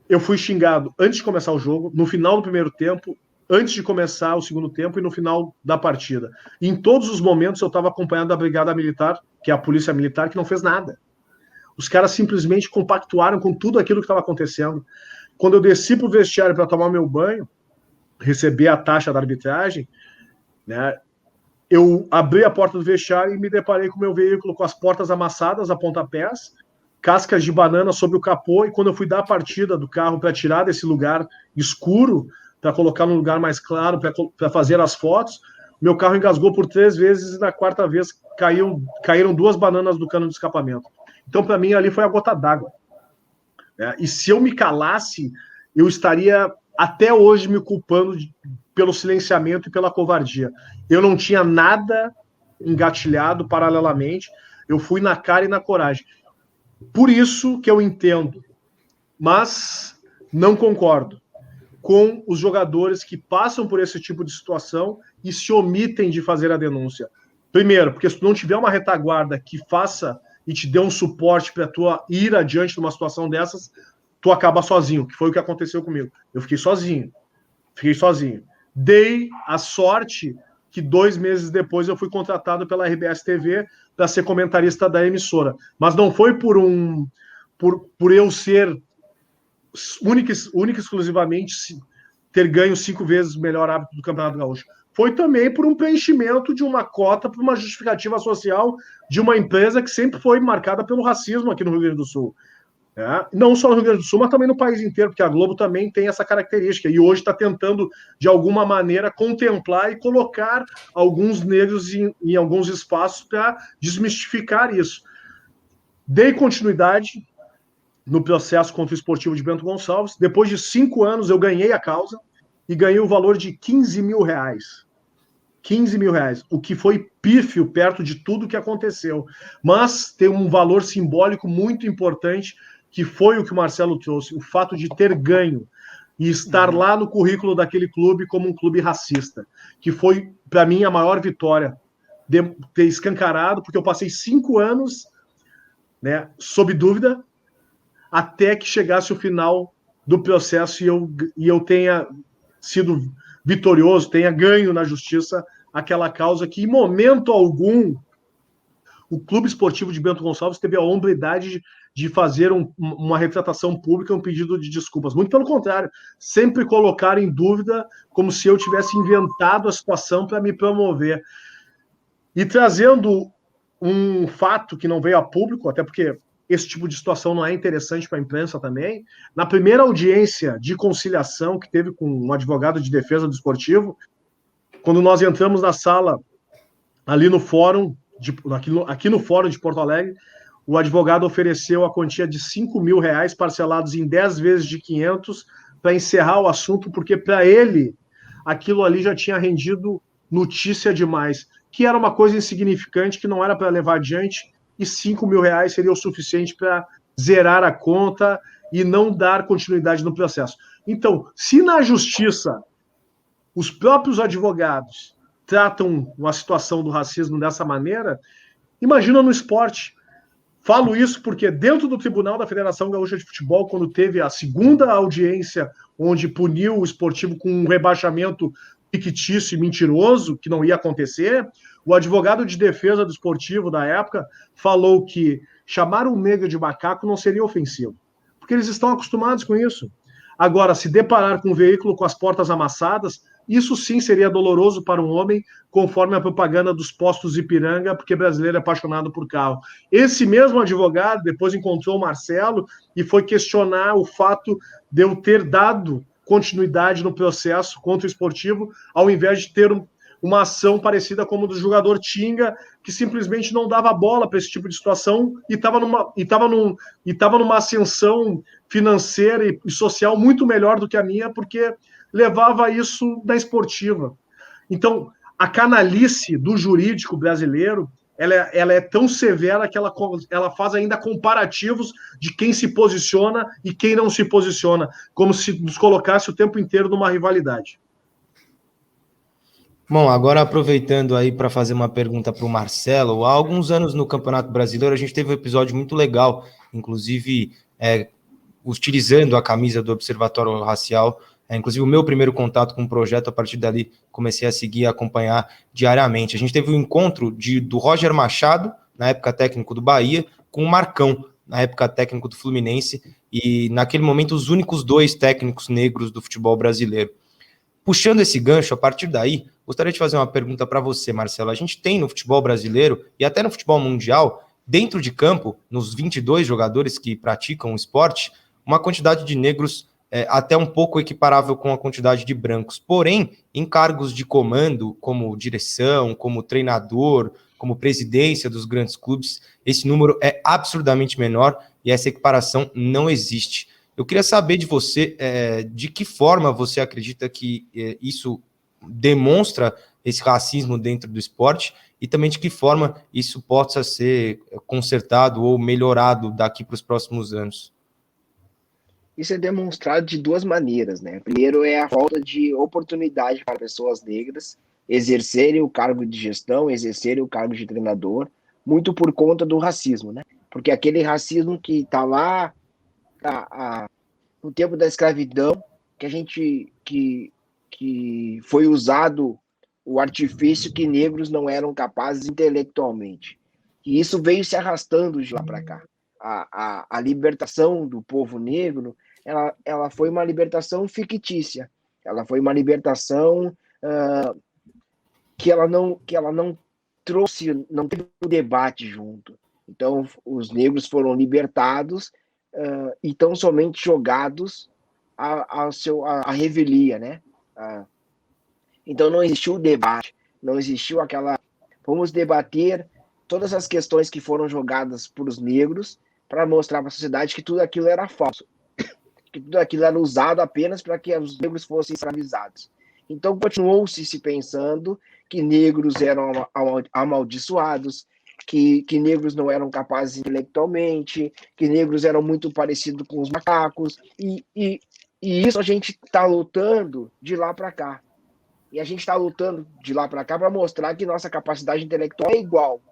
Eu fui xingado antes de começar o jogo, no final do primeiro tempo, antes de começar o segundo tempo e no final da partida. E em todos os momentos eu estava acompanhado da Brigada Militar, que é a Polícia Militar, que não fez nada. Os caras simplesmente compactuaram com tudo aquilo que estava acontecendo. Quando eu desci para o vestiário para tomar meu banho, receber a taxa da arbitragem, né, eu abri a porta do vestiário e me deparei com o meu veículo com as portas amassadas a pontapés, cascas de banana sobre o capô, e quando eu fui dar a partida do carro para tirar desse lugar escuro, para colocar num lugar mais claro, para fazer as fotos, meu carro engasgou por 3 vezes e na quarta vez caíram 2 bananas do cano de escapamento. Então, para mim, ali foi a gota d'água. E se eu me calasse, eu estaria até hoje me culpando pelo silenciamento e pela covardia. Eu não tinha nada engatilhado paralelamente, eu fui na cara e na coragem. Por isso que eu entendo, mas não concordo com os jogadores que passam por esse tipo de situação e se omitem de fazer a denúncia. Primeiro, porque se tu não tiver uma retaguarda que faça e te dê um suporte para tu ir adiante de uma situação dessas, tu acaba sozinho, que foi o que aconteceu comigo. Eu fiquei sozinho. Dei a sorte que 2 meses depois eu fui contratado pela RBS TV para ser comentarista da emissora. Mas não foi por eu ser única e exclusivamente ter ganho 5 vezes o melhor árbitro do Campeonato Gaúcho. Foi também por um preenchimento de uma cota, por uma justificativa social de uma empresa que sempre foi marcada pelo racismo aqui no Rio Grande do Sul. Não só no Rio Grande do Sul, mas também no país inteiro, porque a Globo também tem essa característica, e hoje está tentando, de alguma maneira, contemplar e colocar alguns negros em alguns espaços para desmistificar isso. Dei continuidade no processo contra o Esportivo de Bento Gonçalves. Depois de 5 anos, eu ganhei a causa e ganhei o valor de R$15 mil. R$15 mil, o que foi pífio perto de tudo que aconteceu. Mas tem um valor simbólico muito importante, que foi o que o Marcelo trouxe, o fato de ter ganho e estar lá no currículo daquele clube como um clube racista, que foi, para mim, a maior vitória, de ter escancarado, porque eu passei 5 anos, né, sob dúvida, até que chegasse o final do processo e eu tenha sido vitorioso, tenha ganho na justiça aquela causa que, em momento algum, o Clube Esportivo de Bento Gonçalves teve a hombridade de fazer uma retratação pública, um pedido de desculpas. Muito pelo contrário, sempre colocaram em dúvida como se eu tivesse inventado a situação para me promover. E trazendo um fato que não veio a público, até porque esse tipo de situação não é interessante para a imprensa também, na primeira audiência de conciliação que teve com um advogado de defesa do esportivo, quando nós entramos na sala, ali no fórum, aqui no fórum de Porto Alegre, o advogado ofereceu a quantia de R$5 mil parcelados em 10 vezes de 500 para encerrar o assunto, porque para ele aquilo ali já tinha rendido notícia demais, que era uma coisa insignificante, que não era para levar adiante, e R$5 mil seria o suficiente para zerar a conta e não dar continuidade no processo. Então, se na justiça os próprios advogados tratam uma situação do racismo dessa maneira, imagina no esporte. Falo isso porque dentro do Tribunal da Federação Gaúcha de Futebol, quando teve a segunda audiência, onde puniu o esportivo com um rebaixamento fictício e mentiroso, que não ia acontecer, o advogado de defesa do esportivo da época falou que chamar um negro de macaco não seria ofensivo, porque eles estão acostumados com isso. Agora, se deparar com um veículo com as portas amassadas, isso sim seria doloroso para um homem, conforme a propaganda dos postos Ipiranga, porque brasileiro é apaixonado por carro. Esse mesmo advogado depois encontrou o Marcelo e foi questionar o fato de eu ter dado continuidade no processo contra o esportivo, ao invés de ter uma ação parecida como do jogador Tinga, que simplesmente não dava bola para esse tipo de situação e estava numa ascensão financeira e social muito melhor do que a minha, porque levava isso da esportiva. Então, a canalice do jurídico brasileiro, ela é tão severa que ela faz ainda comparativos de quem se posiciona e quem não se posiciona, como se nos colocasse o tempo inteiro numa rivalidade. Bom, agora aproveitando aí para fazer uma pergunta para o Marcelo, há alguns anos no Campeonato Brasileiro a gente teve um episódio muito legal, inclusive utilizando a camisa do Observatório Racial, inclusive o meu primeiro contato com o projeto, a partir dali comecei a seguir e acompanhar diariamente. A gente teve um encontro do Roger Machado, na época técnico do Bahia, com o Marcão, na época técnico do Fluminense, e naquele momento os únicos 2 técnicos negros do futebol brasileiro. Puxando esse gancho, a partir daí, gostaria de fazer uma pergunta para você, Marcelo. A gente tem no futebol brasileiro e até no futebol mundial, dentro de campo, nos 22 jogadores que praticam o esporte, uma quantidade de negros até um pouco equiparável com a quantidade de brancos. Porém, em cargos de comando, como direção, como treinador, como presidência dos grandes clubes, esse número é absurdamente menor e essa equiparação não existe. Eu queria saber de você de que forma você acredita que isso demonstra esse racismo dentro do esporte e também de que forma isso possa ser consertado ou melhorado daqui para os próximos anos. Isso é demonstrado de 2 maneiras, né? Primeiro é a falta de oportunidade para pessoas negras exercerem o cargo de gestão, exercerem o cargo de treinador, muito por conta do racismo, né? Porque aquele racismo que está lá no tempo da escravidão, que foi usado o artifício que negros não eram capazes intelectualmente. E isso veio se arrastando de lá para cá. A libertação do povo negro, ela foi uma libertação fictícia. Ela foi uma libertação que ela não trouxe, não teve um debate junto. Então, os negros foram libertados e tão somente jogados à revelia, né? Então, não existiu debate, não existiu vamos debater todas as questões que foram jogadas por os negros para mostrar para a sociedade que tudo aquilo era falso, que tudo aquilo era usado apenas para que os negros fossem escravizados. Então, continuou-se pensando que negros eram amaldiçoados, que negros não eram capazes intelectualmente, que negros eram muito parecidos com os macacos, e isso a gente está lutando de lá para cá. E a gente está lutando de lá para cá para mostrar que nossa capacidade intelectual é igual,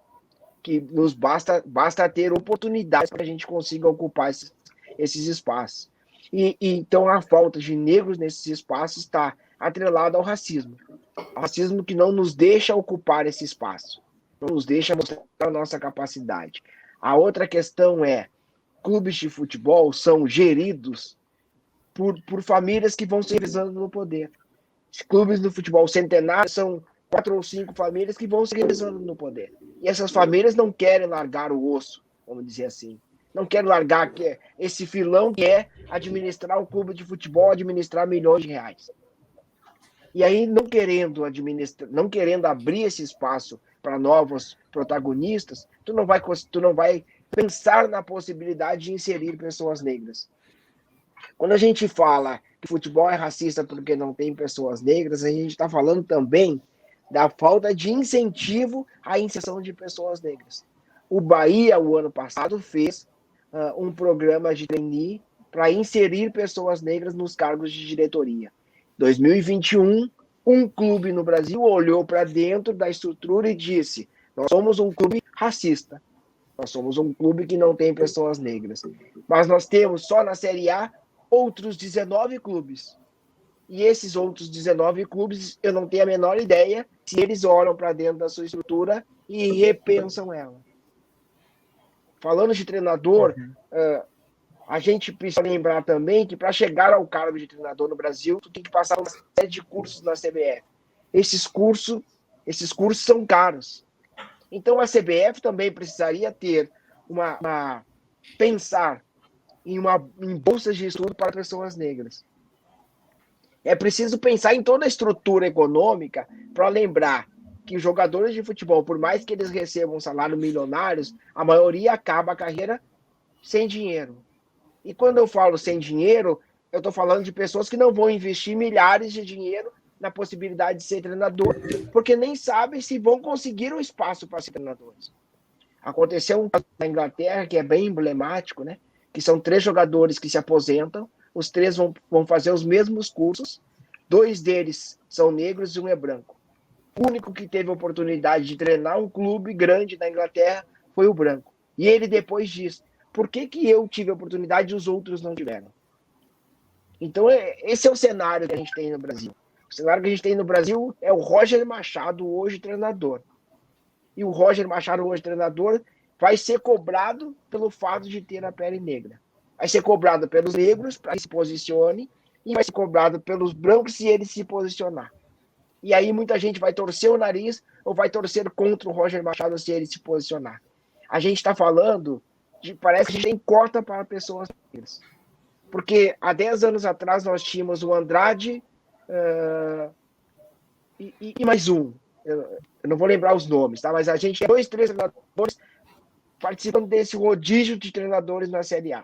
que nos basta ter oportunidades para que a gente consiga ocupar esses espaços. Então, a falta de negros nesses espaços está atrelada ao racismo. O racismo que não nos deixa ocupar esse espaço, não nos deixa mostrar a nossa capacidade. A outra questão é, clubes de futebol são geridos por famílias que vão se revezando no poder. Os clubes do futebol centenário são 4 ou 5 famílias que vão se revezando no poder. E essas famílias não querem largar o osso, vamos dizer assim. Não querem largar esse filão que é administrar o clube de futebol, administrar milhões de reais. E aí, não querendo abrir esse espaço para novos protagonistas, tu não vai pensar na possibilidade de inserir pessoas negras. Quando a gente fala que futebol é racista porque não tem pessoas negras, a gente está falando também da falta de incentivo à inserção de pessoas negras. O Bahia, o ano passado, fez um programa de trainee para inserir pessoas negras nos cargos de diretoria. 2021, um clube no Brasil olhou para dentro da estrutura e disse: nós somos um clube racista, nós somos um clube que não tem pessoas negras. Mas nós temos só na Série A outros 19 clubes. E esses outros 19 clubes, eu não tenho a menor ideia se eles olham para dentro da sua estrutura e repensam ela. Falando de treinador, a gente precisa lembrar também que para chegar ao cargo de treinador no Brasil, tu tem que passar uma série de cursos na CBF. Esses cursos são caros. Então a CBF também precisaria ter pensar em bolsas de estudo para pessoas negras. É preciso pensar em toda a estrutura econômica para lembrar que os jogadores de futebol, por mais que eles recebam salários milionários, a maioria acaba a carreira sem dinheiro. E quando eu falo sem dinheiro, eu estou falando de pessoas que não vão investir milhares de dinheiro na possibilidade de ser treinador, porque nem sabem se vão conseguir um espaço para ser treinadores. Aconteceu um caso na Inglaterra que é bem emblemático, né? Que são 3 jogadores que se aposentam, os 3 vão fazer os mesmos cursos, 2 deles são negros e 1 é branco. O único que teve a oportunidade de treinar um clube grande na Inglaterra foi o Branco. E ele depois diz, por que eu tive a oportunidade e os outros não tiveram? Então, esse é o cenário que a gente tem no Brasil. O cenário que a gente tem no Brasil é o Roger Machado, hoje treinador. E o Roger Machado, hoje treinador, vai ser cobrado pelo fato de ter a pele negra. Vai ser cobrado pelos negros para que se posicione e vai ser cobrado pelos brancos se ele se posicionar. E aí muita gente vai torcer o nariz ou vai torcer contra o Roger Machado se ele se posicionar. A gente está falando, parece que a gente tem cota para pessoas negras. Porque há 10 anos atrás nós tínhamos o Andrade e mais um. Eu não vou lembrar os nomes, tá? Mas a gente tem 2, 3 treinadores participando desse rodízio de treinadores na Série A.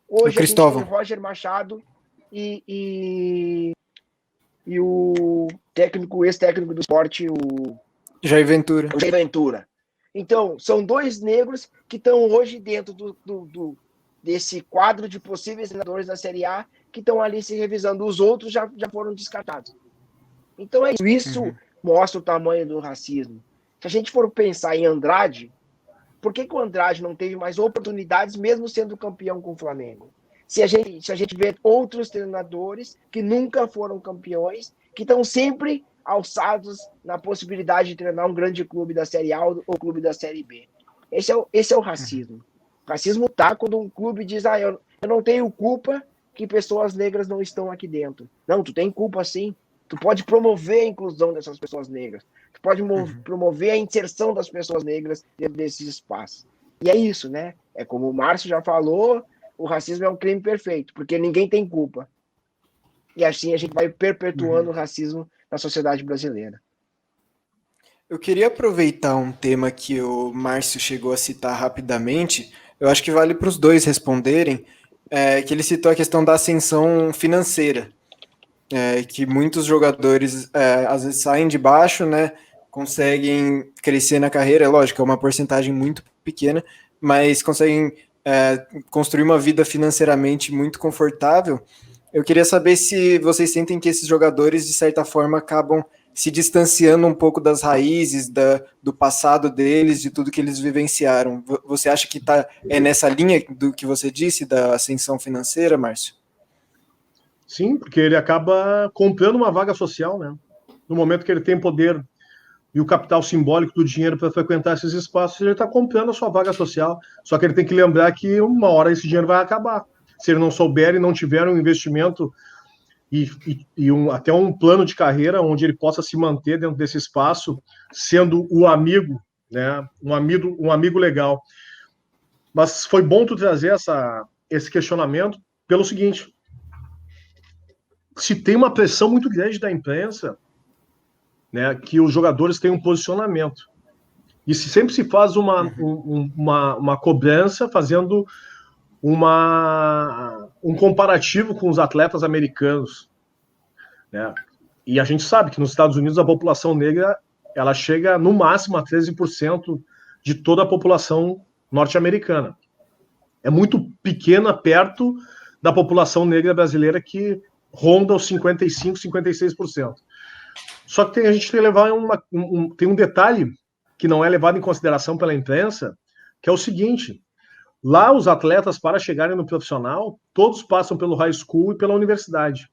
Hoje a gente tem o Roger Machado e o ex-técnico do esporte, o Jair Ventura. O Jair Ventura. Então, são 2 negros que estão hoje dentro desse quadro de possíveis treinadores da Série A que estão ali se revisando. Os outros já foram descartados. Então, isso mostra o tamanho do racismo. Se a gente for pensar em Andrade, por que o Andrade não teve mais oportunidades mesmo sendo campeão com o Flamengo? Se a gente vê outros treinadores que nunca foram campeões, que estão sempre alçados na possibilidade de treinar um grande clube da Série A ou clube da Série B. Esse é o racismo. O racismo está quando um clube diz, eu não tenho culpa que pessoas negras não estão aqui dentro. Não, tu tem culpa sim. Tu pode promover a inclusão dessas pessoas negras. Tu pode promover a inserção das pessoas negras dentro desses espaços. E é isso, né? É como o Márcio já falou, o racismo é um crime perfeito, porque ninguém tem culpa. E assim a gente vai perpetuando o racismo na sociedade brasileira. Eu queria aproveitar um tema que o Márcio chegou a citar rapidamente, eu acho que vale para os dois responderem, que ele citou a questão da ascensão financeira, que muitos jogadores às vezes saem de baixo, né, conseguem crescer na carreira, é lógico, é uma porcentagem muito pequena, mas conseguem construir uma vida financeiramente muito confortável. Eu queria saber se vocês sentem que esses jogadores, de certa forma, acabam se distanciando um pouco das raízes, do passado deles, de tudo que eles vivenciaram. Você acha que é nessa linha do que você disse, da ascensão financeira, Márcio? Sim, porque ele acaba comprando uma vaga social, né? No momento que ele tem poder e o capital simbólico do dinheiro para frequentar esses espaços, ele está comprando a sua vaga social. Só que ele tem que lembrar que uma hora esse dinheiro vai acabar. Se ele não souber e não tiver um investimento e até um plano de carreira onde ele possa se manter dentro desse espaço, sendo o amigo, né? Um amigo legal. Mas foi bom tu trazer esse questionamento pelo seguinte: se tem uma pressão muito grande da imprensa, né, que os jogadores têm um posicionamento. E sempre se faz uma cobrança fazendo um comparativo com os atletas americanos, né? E a gente sabe que nos Estados Unidos a população negra ela chega no máximo a 13% de toda a população norte-americana. É muito pequena perto da população negra brasileira que ronda os 55%, 56%. Só que a gente tem que levar tem um detalhe que não é levado em consideração pela imprensa, que é o seguinte: lá os atletas, para chegarem no profissional, todos passam pelo high school e pela universidade.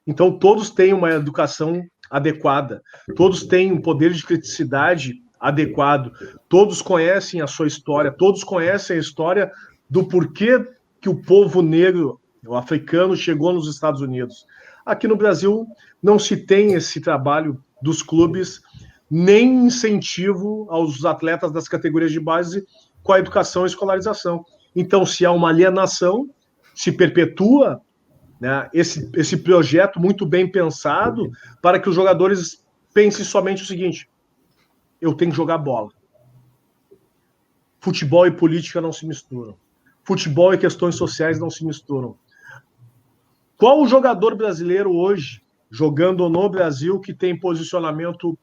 Então todos têm uma educação adequada, todos têm um poder de criticidade adequado, todos conhecem a sua história, todos conhecem a história do porquê que o povo negro, o africano, chegou nos Estados Unidos. Aqui no Brasil não se tem esse trabalho dos clubes, nem incentivo aos atletas das categorias de base com a educação e escolarização. Então, se há uma alienação, se perpetua, né, esse projeto muito bem pensado para que os jogadores pensem somente o seguinte: eu tenho que jogar bola. Futebol e política não se misturam. Futebol e questões sociais não se misturam. Qual o jogador brasileiro hoje, jogando no Brasil, que tem posicionamento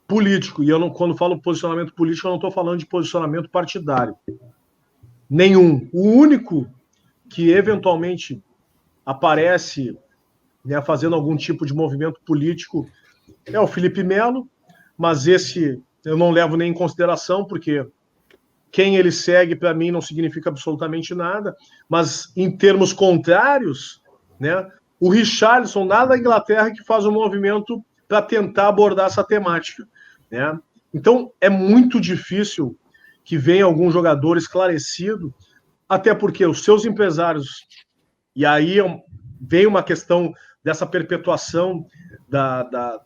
político? E quando falo posicionamento político, eu não estou falando de posicionamento partidário. Nenhum. O único que eventualmente aparece, né, fazendo algum tipo de movimento político é o Felipe Melo, mas esse eu não levo nem em consideração, porque quem ele segue, para mim, não significa absolutamente nada, mas em termos contrários, né, o Richarlison, lá da Inglaterra, que faz um movimento para tentar abordar essa temática, né? Então, é muito difícil que venha algum jogador esclarecido, até porque os seus empresários, e aí vem uma questão dessa perpetuação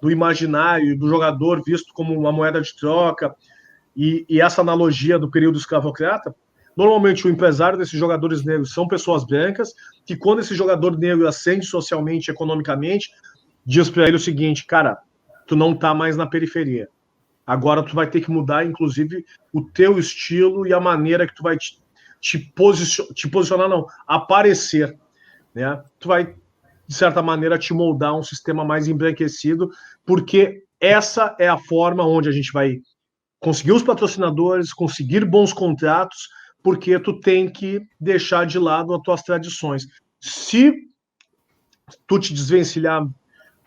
do imaginário do jogador visto como uma moeda de troca, e essa analogia do período escravocrata. Normalmente o empresário desses jogadores negros são pessoas brancas, que quando esse jogador negro ascende socialmente, economicamente, diz para ele o seguinte: cara, tu não tá mais na periferia. Agora tu vai ter que mudar, inclusive, o teu estilo e a maneira que tu vai aparecer, né? Tu vai, de certa maneira, te moldar um sistema mais embranquecido, porque essa é a forma onde a gente vai conseguir os patrocinadores, conseguir bons contratos, porque tu tem que deixar de lado as tuas tradições. Se tu te desvencilhar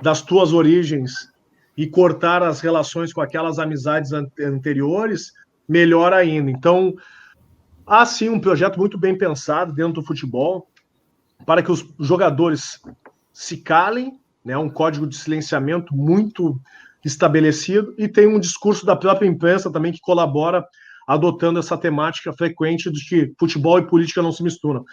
das tuas origens e cortar as relações com aquelas amizades anteriores, melhor ainda. Então, há sim um projeto muito bem pensado dentro do futebol para que os jogadores se calem, né, um código de silenciamento muito estabelecido, e tem um discurso da própria imprensa também que colabora adotando essa temática frequente de que futebol e política não se misturam.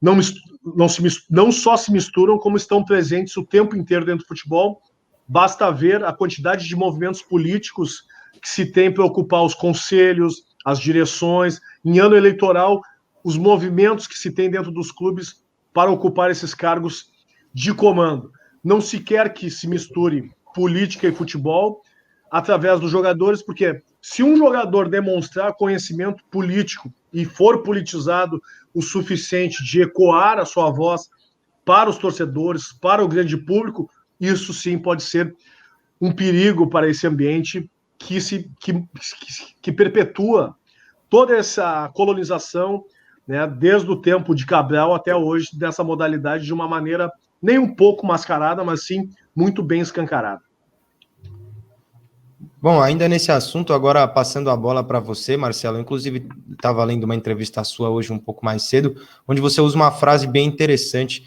Não só se misturam, como estão presentes o tempo inteiro dentro do futebol. Basta ver a quantidade de movimentos políticos que se tem para ocupar os conselhos, as direções. Em ano eleitoral, os movimentos que se tem dentro dos clubes para ocupar esses cargos de comando. Não se quer que se misture política e futebol através dos jogadores, porque se um jogador demonstrar conhecimento político e for politizado o suficiente de ecoar a sua voz para os torcedores, para o grande público, isso sim pode ser um perigo para esse ambiente que perpetua toda essa colonização, né, desde o tempo de Cabral até hoje, dessa modalidade de uma maneira nem um pouco mascarada, mas sim muito bem escancarada. Bom, ainda nesse assunto, agora passando a bola para você, Marcelo, inclusive estava lendo uma entrevista sua hoje um pouco mais cedo, onde você usa uma frase bem interessante,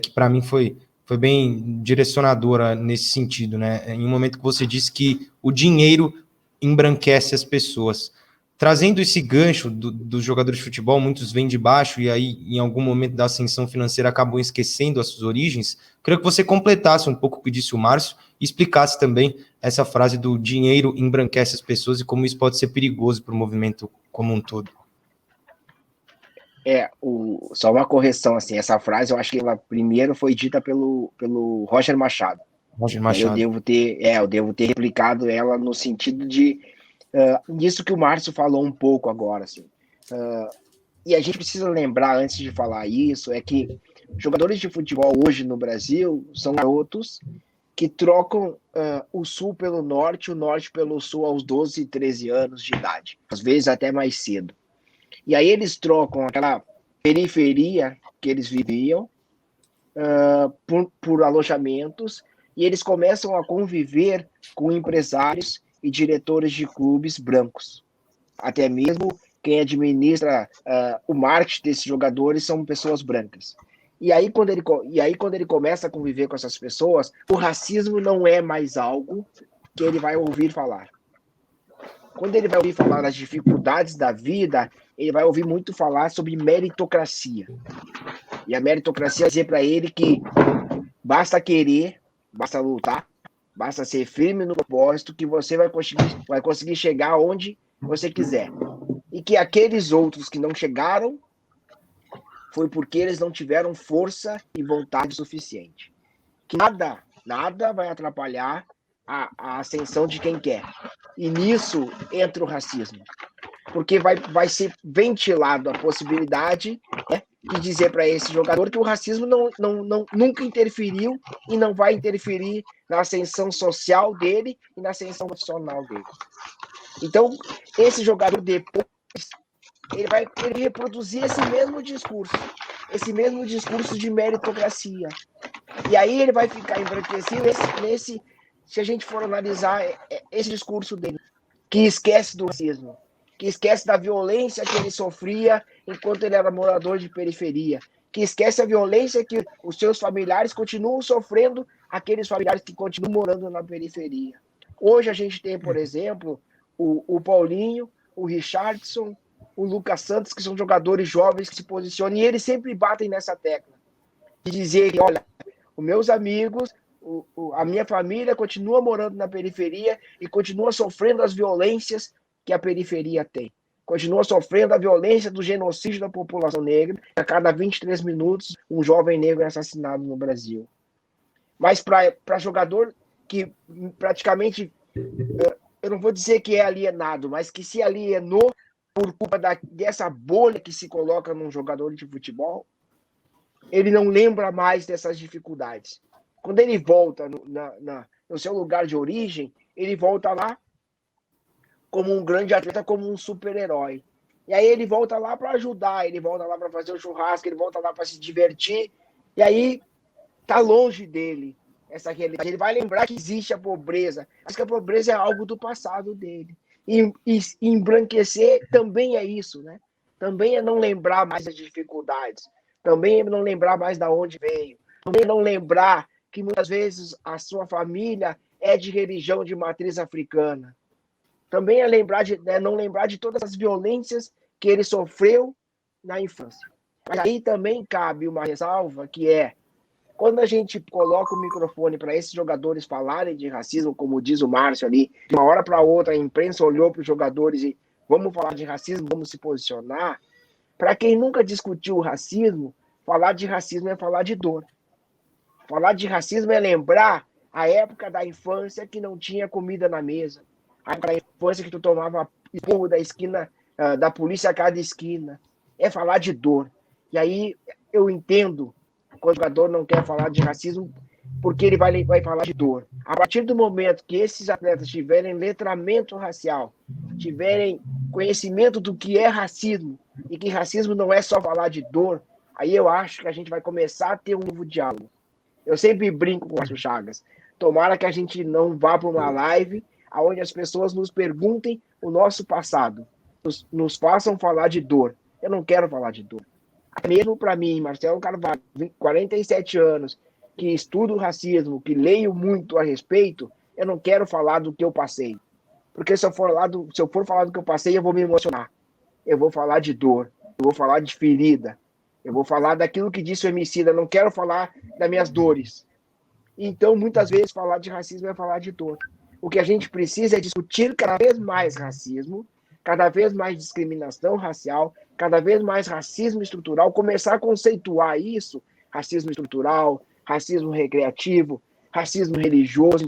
que para mim foi bem direcionadora nesse sentido, né? Em um momento que você disse que o dinheiro embranquece as pessoas. Trazendo esse gancho dos jogadores de futebol, muitos vêm de baixo e aí, em algum momento da ascensão financeira, acabam esquecendo as suas origens. Queria que você completasse um pouco o que disse o Márcio e explicasse também essa frase do dinheiro embranquece as pessoas e como isso pode ser perigoso para o movimento como um todo. Só uma correção, assim, essa frase eu acho que ela primeiro foi dita pelo Roger Machado. Roger Machado. Eu devo ter replicado ela no sentido de nisso que o Márcio falou um pouco agora, assim. E a gente precisa lembrar, antes de falar isso, é que jogadores de futebol hoje no Brasil são garotos que trocam o sul pelo norte, o norte pelo sul aos 12, 13 anos de idade, às vezes até mais cedo. E aí eles trocam aquela periferia que eles viviam por alojamentos, e eles começam a conviver com empresários e diretores de clubes brancos. Até mesmo quem administra o marketing desses jogadores são pessoas brancas. E aí, quando ele começa a conviver com essas pessoas, o racismo não é mais algo que ele vai ouvir falar. Quando ele vai ouvir falar das dificuldades da vida, ele vai ouvir muito falar sobre meritocracia. E a meritocracia vai dizer para ele que basta querer, basta lutar, basta ser firme no propósito, que você vai conseguir chegar onde você quiser. E que aqueles outros que não chegaram foi porque eles não tiveram força e vontade suficiente. Que nada vai atrapalhar a ascensão de quem quer. E nisso entra o racismo. Porque vai ser ventilado a possibilidade, né, de dizer para esse jogador que o racismo nunca interferiu e não vai interferir na ascensão social dele e na ascensão profissional dele. Então, esse jogador depois, ele vai reproduzir esse mesmo discurso de meritocracia. E aí ele vai ficar embranquecido se a gente for analisar esse discurso dele, que esquece do racismo, que esquece da violência que ele sofria enquanto ele era morador de periferia, que esquece a violência que os seus familiares continuam sofrendo, aqueles familiares que continuam morando na periferia. Hoje a gente tem, por exemplo, o Paulinho, o Richardson, o Lucas Santos, que são jogadores jovens que se posicionam, e eles sempre batem nessa tecla, de dizer que, olha, os meus amigos, a minha família continua morando na periferia e continua sofrendo as violências que a periferia tem. Continua sofrendo a violência do genocídio da população negra. A cada 23 minutos, um jovem negro é assassinado no Brasil. Mas para jogador que praticamente, eu não vou dizer que é alienado, mas que se alienou por culpa dessa bolha que se coloca num jogador de futebol, ele não lembra mais dessas dificuldades. Quando ele volta no seu lugar de origem, ele volta lá como um grande atleta, como um super-herói. E aí ele volta lá para ajudar, ele volta lá para fazer o churrasco, ele volta lá para se divertir, e aí tá longe dele essa realidade. Ele vai lembrar que existe a pobreza, mas que a pobreza é algo do passado dele. E embranquecer também é isso, né? Também é não lembrar mais das dificuldades, também é não lembrar mais de onde veio, também é não lembrar que muitas vezes a sua família é de religião de matriz africana. Também é não lembrar de todas as violências que ele sofreu na infância. Mas aí também cabe uma ressalva, que é, quando a gente coloca o microfone para esses jogadores falarem de racismo, como diz o Márcio ali, de uma hora para outra a imprensa olhou para os jogadores e vamos falar de racismo, vamos se posicionar. Para quem nunca discutiu o racismo, falar de racismo é falar de dor. Falar de racismo é lembrar a época da infância que não tinha comida na mesa, a época da infância que tu tomava esporro da esquina, da polícia a cada esquina. É falar de dor. E aí eu entendo quando o jogador não quer falar de racismo, porque ele vai falar de dor. A partir do momento que esses atletas tiverem letramento racial, tiverem conhecimento do que é racismo, e que racismo não é só falar de dor, aí eu acho que a gente vai começar a ter um novo diálogo. Eu sempre brinco com o Márcio Chagas. Tomara que a gente não vá para uma live onde as pessoas nos perguntem o nosso passado, nos façam falar de dor. Eu não quero falar de dor. Mesmo para mim, Marcelo Carvalho, 47 anos, que estudo racismo, que leio muito a respeito, eu não quero falar do que eu passei. Porque se eu for falar do que eu passei, eu vou me emocionar. Eu vou falar de dor, eu vou falar de ferida, eu vou falar daquilo que disse o Emicida, eu não quero falar das minhas dores. Então, muitas vezes, falar de racismo é falar de dor. O que a gente precisa é discutir cada vez mais racismo, cada vez mais discriminação racial, cada vez mais racismo estrutural, começar a conceituar isso, racismo estrutural, racismo recreativo, racismo religioso,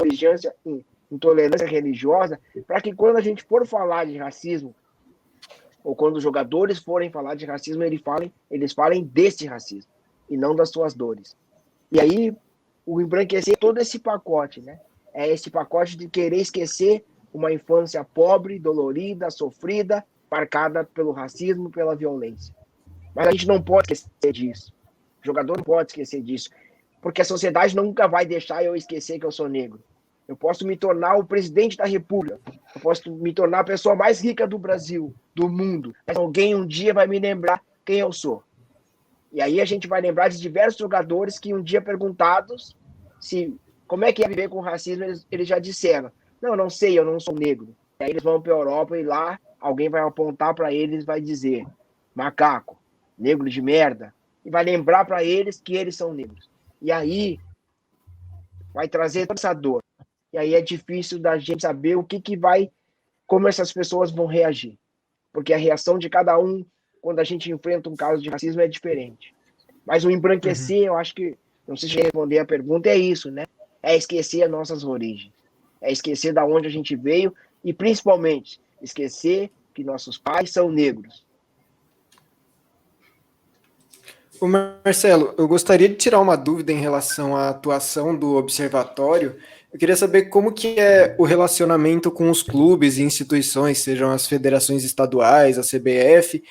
intolerância religiosa, para que quando a gente for falar de racismo, ou quando os jogadores forem falar de racismo, eles falem desse racismo, e não das suas dores. E aí, o embranquecer todo esse pacote, né? É esse pacote de querer esquecer uma infância pobre, dolorida, sofrida, marcada pelo racismo, pela violência. Mas a gente não pode esquecer disso. O jogador não pode esquecer disso. Porque a sociedade nunca vai deixar eu esquecer que eu sou negro. Eu posso me tornar o presidente da República. Eu posso me tornar a pessoa mais rica do Brasil, do mundo. Mas alguém um dia vai me lembrar quem eu sou. E aí a gente vai lembrar de diversos jogadores que um dia perguntados como é que é viver com racismo, eles já disseram: não sei, eu não sou negro. E aí eles vão para a Europa e lá alguém vai apontar para eles e vai dizer: macaco, negro de merda. E vai lembrar para eles que eles são negros. E aí vai trazer toda essa dor. E aí é difícil da gente saber como essas pessoas vão reagir. Porque a reação de cada um, quando a gente enfrenta um caso de racismo, é diferente. Mas o embranquecer, eu acho que, não sei se responder a pergunta, é isso, né? É esquecer as nossas origens. É esquecer de onde a gente veio e, principalmente, esquecer que nossos pais são negros. Ô Marcelo, eu gostaria de tirar uma dúvida em relação à atuação do observatório. Eu queria saber como que é o relacionamento com os clubes e instituições, sejam as federações estaduais, a CBF,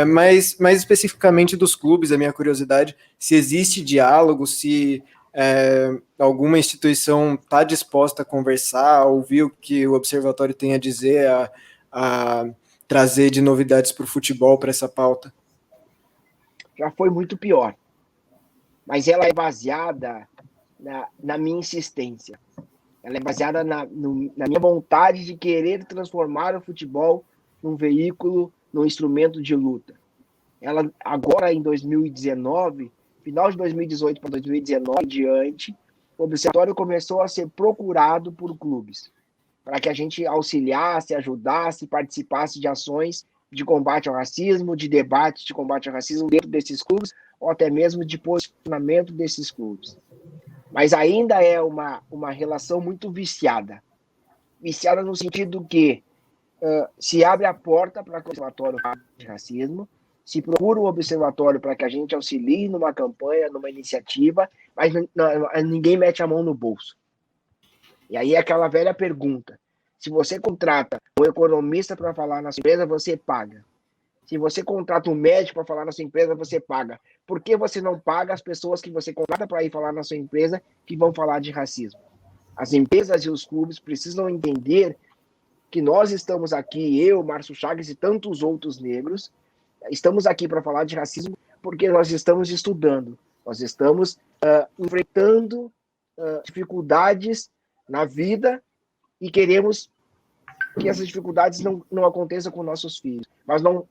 mas mais especificamente dos clubes, a minha curiosidade, se existe diálogo, se alguma instituição está disposta a conversar, a ouvir o que o Observatório tem a dizer, a trazer de novidades para o futebol, para essa pauta? Já foi muito pior, mas ela é baseada na minha insistência. Ela é baseada na minha vontade de querer transformar o futebol num veículo, num instrumento de luta. Ela, agora em 2019, final de 2018 para 2019 em diante, o Observatório começou a ser procurado por clubes, para que a gente auxiliasse, ajudasse, participasse de ações de combate ao racismo, de debates de combate ao racismo dentro desses clubes, ou até mesmo de posicionamento desses clubes. Mas ainda é uma relação muito viciada. Viciada no sentido que se abre a porta para que o observatório fale de racismo, se procura um observatório para que a gente auxilie numa campanha, numa iniciativa, mas ninguém mete a mão no bolso. E aí é aquela velha pergunta: se você contrata um economista para falar na sua empresa, você paga. Se você contrata um médico para falar na sua empresa, você paga. Por que você não paga as pessoas que você contrata para ir falar na sua empresa que vão falar de racismo? As empresas e os clubes precisam entender que nós estamos aqui, eu, Márcio Chagas e tantos outros negros, estamos aqui para falar de racismo porque nós estamos estudando, nós estamos enfrentando dificuldades na vida e queremos que essas dificuldades não aconteçam com nossos filhos.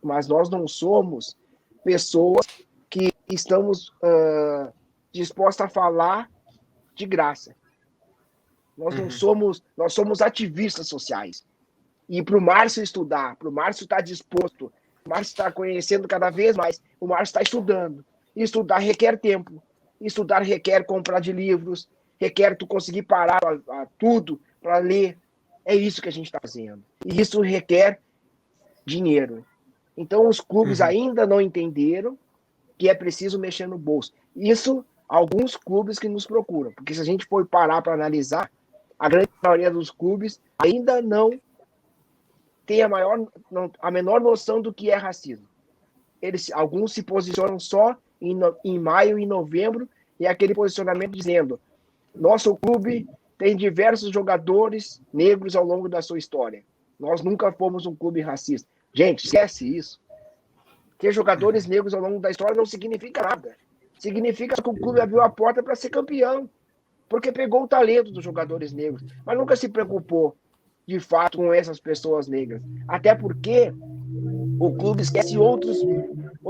Mas nós não somos pessoas que estamos dispostas a falar de graça. Nós não somos, nós somos ativistas sociais. E para o Márcio estudar, para o Márcio estar disposto, o Márcio está conhecendo cada vez mais, o Márcio está estudando. E estudar requer tempo. Estudar requer comprar de livros, requer tu conseguir parar tudo para ler. É isso que a gente está fazendo. E isso requer dinheiro. Então, os clubes ainda não entenderam que é preciso mexer no bolso. Isso, alguns clubes que nos procuram. Porque se a gente for parar para analisar, a grande maioria dos clubes ainda não tem a menor noção do que é racismo. Alguns se posicionam só em maio e novembro, e aquele posicionamento dizendo: nosso clube tem diversos jogadores negros ao longo da sua história. Nós nunca fomos um clube racista. Gente, esquece isso. Ter jogadores negros ao longo da história não significa nada. Significa que o clube abriu a porta para ser campeão, porque pegou o talento dos jogadores negros, mas nunca se preocupou, de fato, com essas pessoas negras. Até porque o clube esquece outros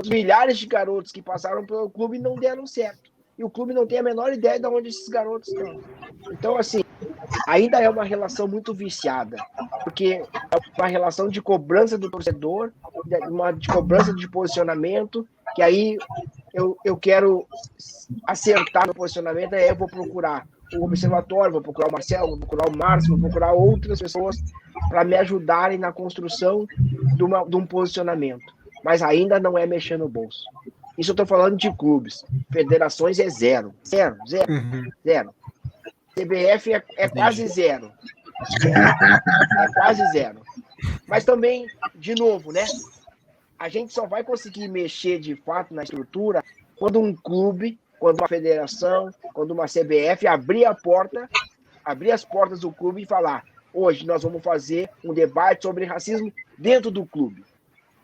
milhares de garotos que passaram pelo clube e não deram certo. E o clube não tem a menor ideia de onde esses garotos estão. Então, assim, ainda é uma relação muito viciada, porque é uma relação de cobrança do torcedor, de cobrança de posicionamento, que aí eu quero acertar no posicionamento, aí eu vou procurar o Observatório, vou procurar o Marcelo, vou procurar o Márcio, vou procurar outras pessoas para me ajudarem na construção de um posicionamento. Mas ainda não é mexer no bolso. Isso eu estou falando de clubes. Federações é zero. Zero. CBF é quase zero. É quase zero. Mas também, de novo, né? A gente só vai conseguir mexer de fato na estrutura quando um clube, quando uma federação, quando uma CBF abrir as portas do clube e falar: hoje nós vamos fazer um debate sobre racismo dentro do clube.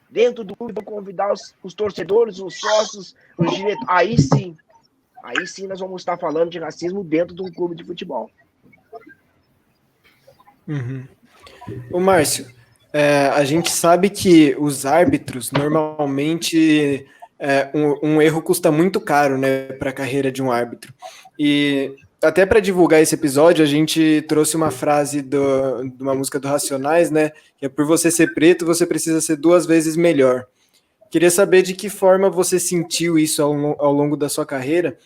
Dentro do clube, vão convidar os torcedores, os sócios, os diretores. Aí sim nós vamos estar falando de racismo dentro de um clube de futebol. Ô Márcio, a gente sabe que os árbitros, normalmente, um erro custa muito caro, né, para a carreira de um árbitro. E até para divulgar esse episódio, a gente trouxe uma frase de uma música do Racionais, né, que é: por você ser preto, você precisa ser 2 vezes melhor. Queria saber de que forma você sentiu isso ao longo da sua carreira,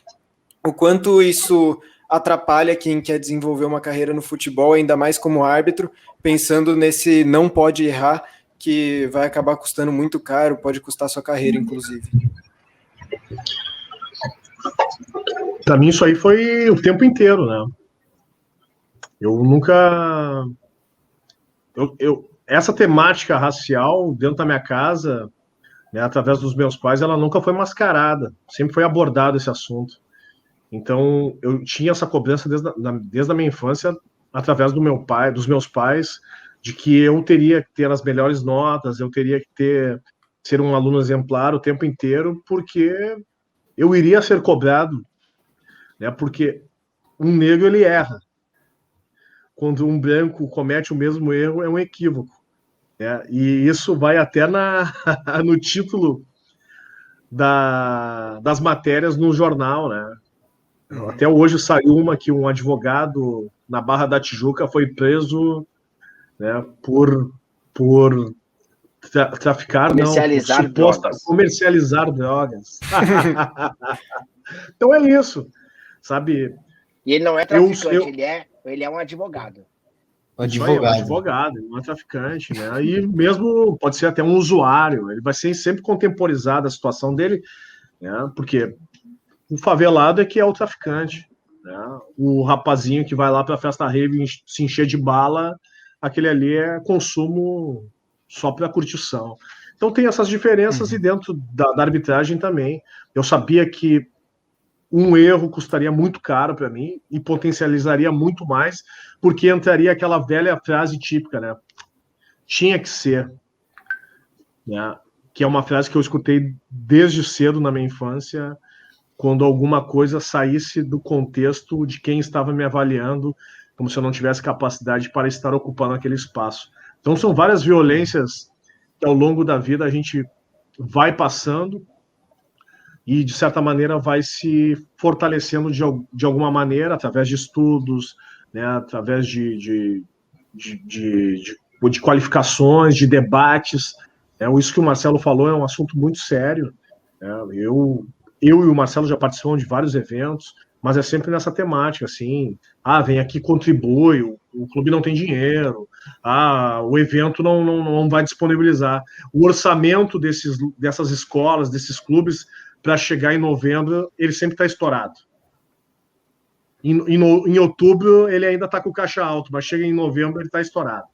o quanto isso atrapalha quem quer desenvolver uma carreira no futebol, ainda mais como árbitro, pensando nesse não pode errar, que vai acabar custando muito caro, pode custar sua carreira, inclusive. Para mim isso aí foi o tempo inteiro, né? Eu nunca... essa temática racial dentro da minha casa, né, através dos meus pais, ela nunca foi mascarada. Sempre foi abordado esse assunto. Então, eu tinha essa cobrança desde a minha infância, através do meu pai, dos meus pais, de que eu teria que ter as melhores notas, eu teria que ser um aluno exemplar o tempo inteiro, porque eu iria ser cobrado, né? Porque um negro, ele erra. Quando um branco comete o mesmo erro, é um equívoco, né? E isso vai até no título das matérias no jornal, né? Até hoje saiu uma que um advogado na Barra da Tijuca foi preso, né, por traficar, Comercializar drogas. Comercializar drogas. Então é isso, sabe? E ele não é traficante, ele é um advogado. Isso aí, é um advogado, não é traficante, né? E mesmo pode ser até um usuário, ele vai ser sempre contemporizado a situação dele, né? Porque o favelado é que é o traficante, né? O rapazinho que vai lá para a festa rave se encher de bala, aquele ali é consumo só para curtição. Então tem essas diferenças, e dentro da arbitragem também. Eu sabia que um erro custaria muito caro para mim e potencializaria muito mais, porque entraria aquela velha frase típica, né? Tinha que ser, né? Que é uma frase que eu escutei desde cedo na minha infância, quando alguma coisa saísse do contexto de quem estava me avaliando, como se eu não tivesse capacidade para estar ocupando aquele espaço. Então são várias violências que ao longo da vida a gente vai passando e, de certa maneira, vai se fortalecendo de alguma maneira, através de estudos, né, através de qualificações, de debates. Isso que o Marcelo falou é um assunto muito sério. Eu e o Marcelo já participamos de vários eventos, mas é sempre nessa temática, assim, vem aqui, contribui, o clube não tem dinheiro, o evento não vai disponibilizar. O orçamento dessas escolas, desses clubes, para chegar em novembro, ele sempre está estourado. Em outubro, ele ainda está com o caixa alto, mas chega em novembro, ele está estourado.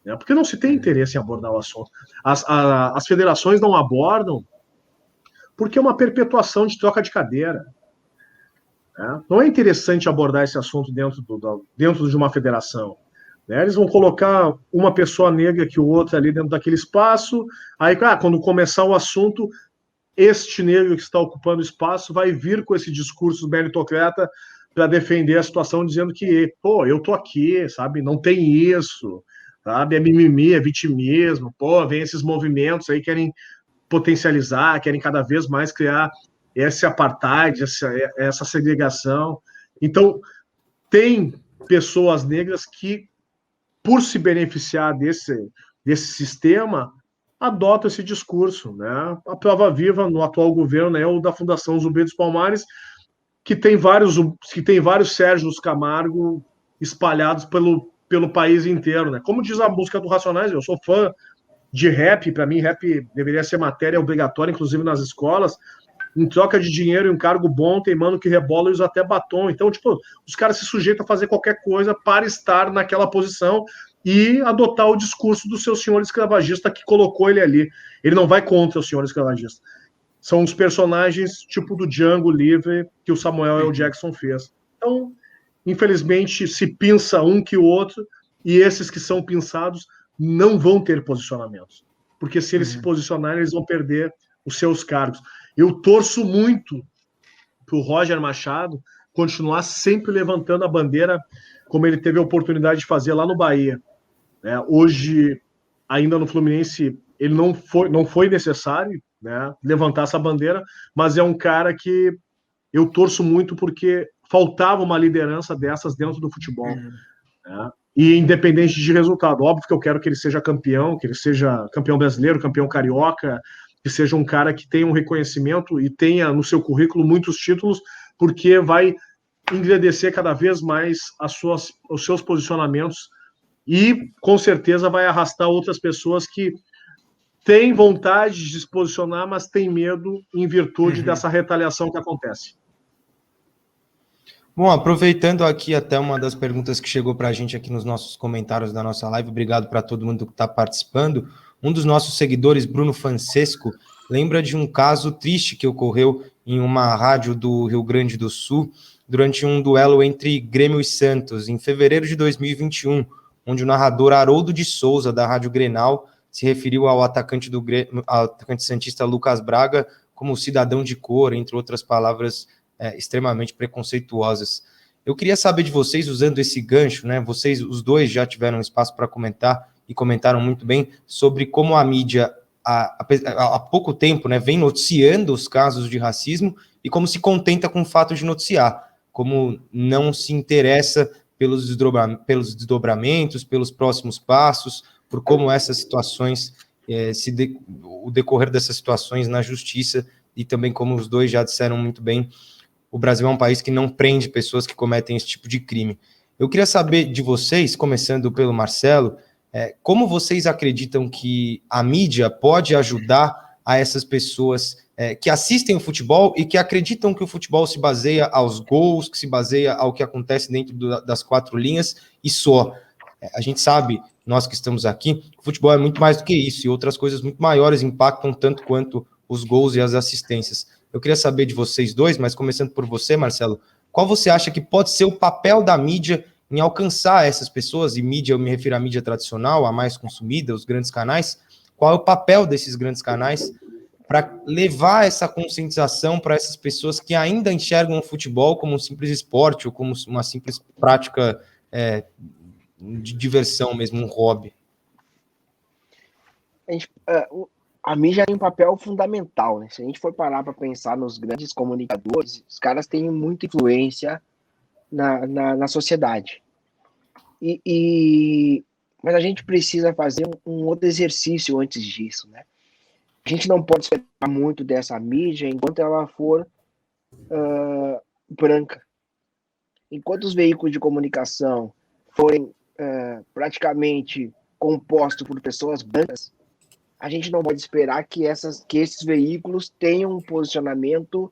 Né? Porque não se tem interesse em abordar o assunto. As federações não abordam porque é uma perpetuação de troca de cadeira. Né? Não é interessante abordar esse assunto dentro de uma federação. Né? Eles vão colocar uma pessoa negra que o outro ali dentro daquele espaço, aí quando começar o assunto, este negro que está ocupando o espaço vai vir com esse discurso meritocrata para defender a situação, dizendo que, eu tô aqui, sabe, não tem isso, sabe, é mimimi, é vitimismo, vem esses movimentos aí, querem potencializar, querem cada vez mais criar esse apartheid, essa segregação. Então, tem pessoas negras que, por se beneficiar desse sistema, adotam esse discurso. Né? A prova viva no atual governo é o da Fundação Zumbi dos Palmares, que tem vários Sérgio Camargo espalhados pelo país inteiro. Né? Como diz a música do Racionais, eu sou fã de rap, para mim rap deveria ser matéria obrigatória, inclusive nas escolas, em troca de dinheiro e um cargo bom, tem mano que rebola e usa até batom. Então, os caras se sujeitam a fazer qualquer coisa para estar naquela posição e adotar o discurso do seu senhor escravagista que colocou ele ali. Ele não vai contra o senhor escravagista. São os personagens tipo do Django Livre que o Samuel L. Jackson fez. Então, infelizmente, se pinça um que o outro, e esses que são pinçados não vão ter posicionamentos. Porque se eles se posicionarem, eles vão perder os seus cargos. Eu torço muito para o Roger Machado continuar sempre levantando a bandeira, como ele teve a oportunidade de fazer lá no Bahia. Hoje, ainda no Fluminense, ele não foi necessário, né, levantar essa bandeira, mas é um cara que eu torço muito porque faltava uma liderança dessas dentro do futebol. Né? E independente de resultado. Óbvio que eu quero que ele seja campeão, que ele seja campeão brasileiro, campeão carioca, que seja um cara que tenha um reconhecimento e tenha no seu currículo muitos títulos, porque vai engrandecer cada vez mais os seus posicionamentos e, com certeza, vai arrastar outras pessoas que têm vontade de se posicionar, mas têm medo em virtude dessa retaliação que acontece. Bom, aproveitando aqui até uma das perguntas que chegou para a gente aqui nos nossos comentários da nossa live, obrigado para todo mundo que está participando. Um dos nossos seguidores, Bruno Francesco, lembra de um caso triste que ocorreu em uma rádio do Rio Grande do Sul durante um duelo entre Grêmio e Santos, em fevereiro de 2021, onde o narrador Haroldo de Souza, da Rádio Grenal, se referiu ao atacante santista Lucas Braga como cidadão de cor, entre outras palavras extremamente preconceituosas. Eu queria saber de vocês, usando esse gancho, né? Vocês, os dois, já tiveram espaço para comentar e comentaram muito bem sobre como a mídia, há pouco tempo, né, vem noticiando os casos de racismo e como se contenta com o fato de noticiar, como não se interessa pelos desdobramentos, pelos próximos passos, por como essas situações, o decorrer dessas situações na justiça, e também como os dois já disseram muito bem, o Brasil é um país que não prende pessoas que cometem esse tipo de crime. Eu queria saber de vocês, começando pelo Marcelo, como vocês acreditam que a mídia pode ajudar a essas pessoas que assistem o futebol e que acreditam que o futebol se baseia aos gols, que se baseia ao que acontece dentro das quatro linhas e só? A gente sabe, nós que estamos aqui, o futebol é muito mais do que isso, e outras coisas muito maiores impactam tanto quanto os gols e as assistências. Eu queria saber de vocês dois, mas começando por você, Marcelo, qual você acha que pode ser o papel da mídia em alcançar essas pessoas, e mídia, eu me refiro à mídia tradicional, a mais consumida, os grandes canais, qual é o papel desses grandes canais para levar essa conscientização para essas pessoas que ainda enxergam o futebol como um simples esporte ou como uma simples prática de diversão mesmo, um hobby? A mídia tem um papel fundamental, né? Se a gente for parar para pensar nos grandes comunicadores, os caras têm muita influência na sociedade. Mas a gente precisa fazer um outro exercício antes disso, né? A gente não pode esperar muito dessa mídia enquanto ela for branca. Enquanto os veículos de comunicação forem praticamente compostos por pessoas brancas, a gente não pode esperar que esses veículos tenham um posicionamento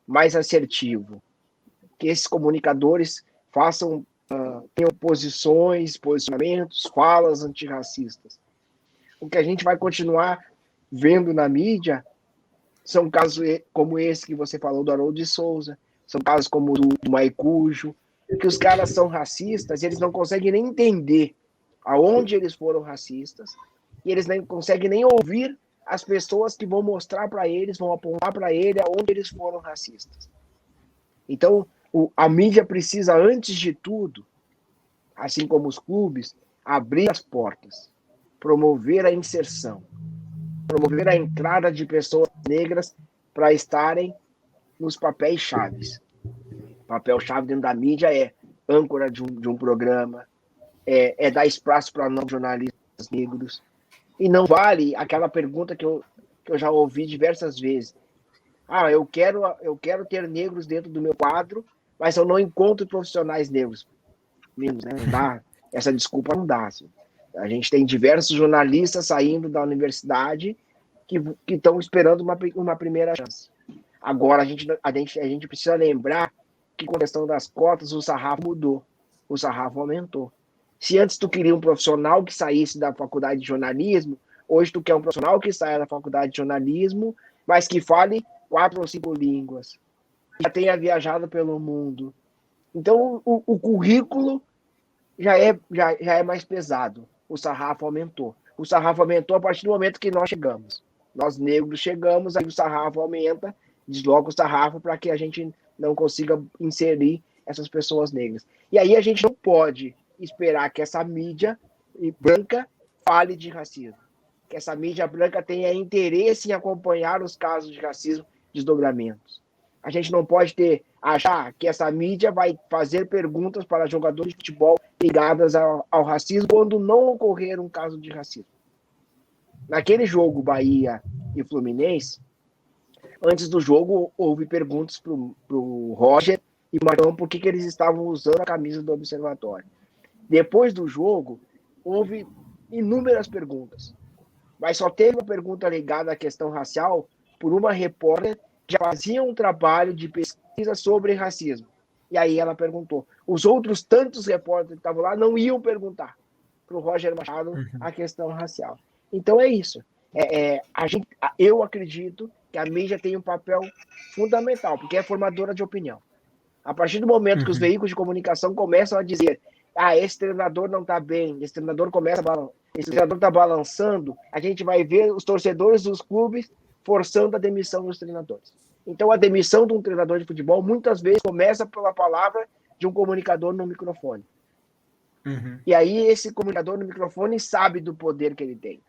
mais assertivo, que esses comunicadores tenham posicionamentos, falas antirracistas. O que a gente vai continuar vendo na mídia são casos como esse que você falou do Haroldo de Souza, são casos como o do Maicujo, que os caras são racistas e eles não conseguem nem entender aonde eles foram racistas, e eles nem conseguem nem ouvir as pessoas que vão mostrar para eles, vão apontar para ele aonde eles foram racistas. Então, a mídia precisa, antes de tudo, assim como os clubes, abrir as portas, promover a inserção, promover a entrada de pessoas negras para estarem nos papéis chaves. O papel-chave dentro da mídia é âncora de um programa, é dar espaço para não jornalistas negros. E não vale aquela pergunta que eu já ouvi diversas vezes. Eu quero ter negros dentro do meu quadro, mas eu não encontro profissionais negros. Né? Não dá. Essa desculpa não dá. Assim. A gente tem diversos jornalistas saindo da universidade que estão esperando uma primeira chance. Agora, a gente precisa lembrar que com a questão das cotas, o sarrafo mudou. O sarrafo aumentou. Se antes tu queria um profissional que saísse da faculdade de jornalismo, hoje tu quer um profissional que saia da faculdade de jornalismo, mas que fale 4 ou 5 línguas, já tenha viajado pelo mundo. Então, o currículo já é mais pesado. O sarrafo aumentou. O sarrafo aumentou a partir do momento que nós chegamos. Nós negros chegamos, aí o sarrafo aumenta, desloca o sarrafo para que a gente não consiga inserir essas pessoas negras. E aí a gente não pode esperar que essa mídia branca fale de racismo, que essa mídia branca tenha interesse em acompanhar os casos de racismo, desdobramentos. A gente não pode achar que essa mídia vai fazer perguntas para jogadores de futebol ligadas ao racismo quando não ocorrer um caso de racismo. Naquele jogo Bahia e Fluminense, antes do jogo houve perguntas para o Roger e Marcão por que eles estavam usando a camisa do Observatório. Depois do jogo, houve inúmeras perguntas, mas só teve uma pergunta ligada à questão racial por uma repórter que já fazia um trabalho de pesquisa sobre racismo. E aí ela perguntou. Os outros tantos repórteres que estavam lá não iam perguntar para o Roger Machado a questão racial. Então é isso. eu acredito que a mídia tem um papel fundamental, porque é formadora de opinião. A partir do momento que os veículos de comunicação começam a dizer esse treinador não está bem, esse treinador está balançando, a gente vai ver os torcedores dos clubes forçando a demissão dos treinadores. Então, a demissão de um treinador de futebol, muitas vezes, começa pela palavra de um comunicador no microfone. E aí, esse comunicador no microfone sabe do poder que ele tem.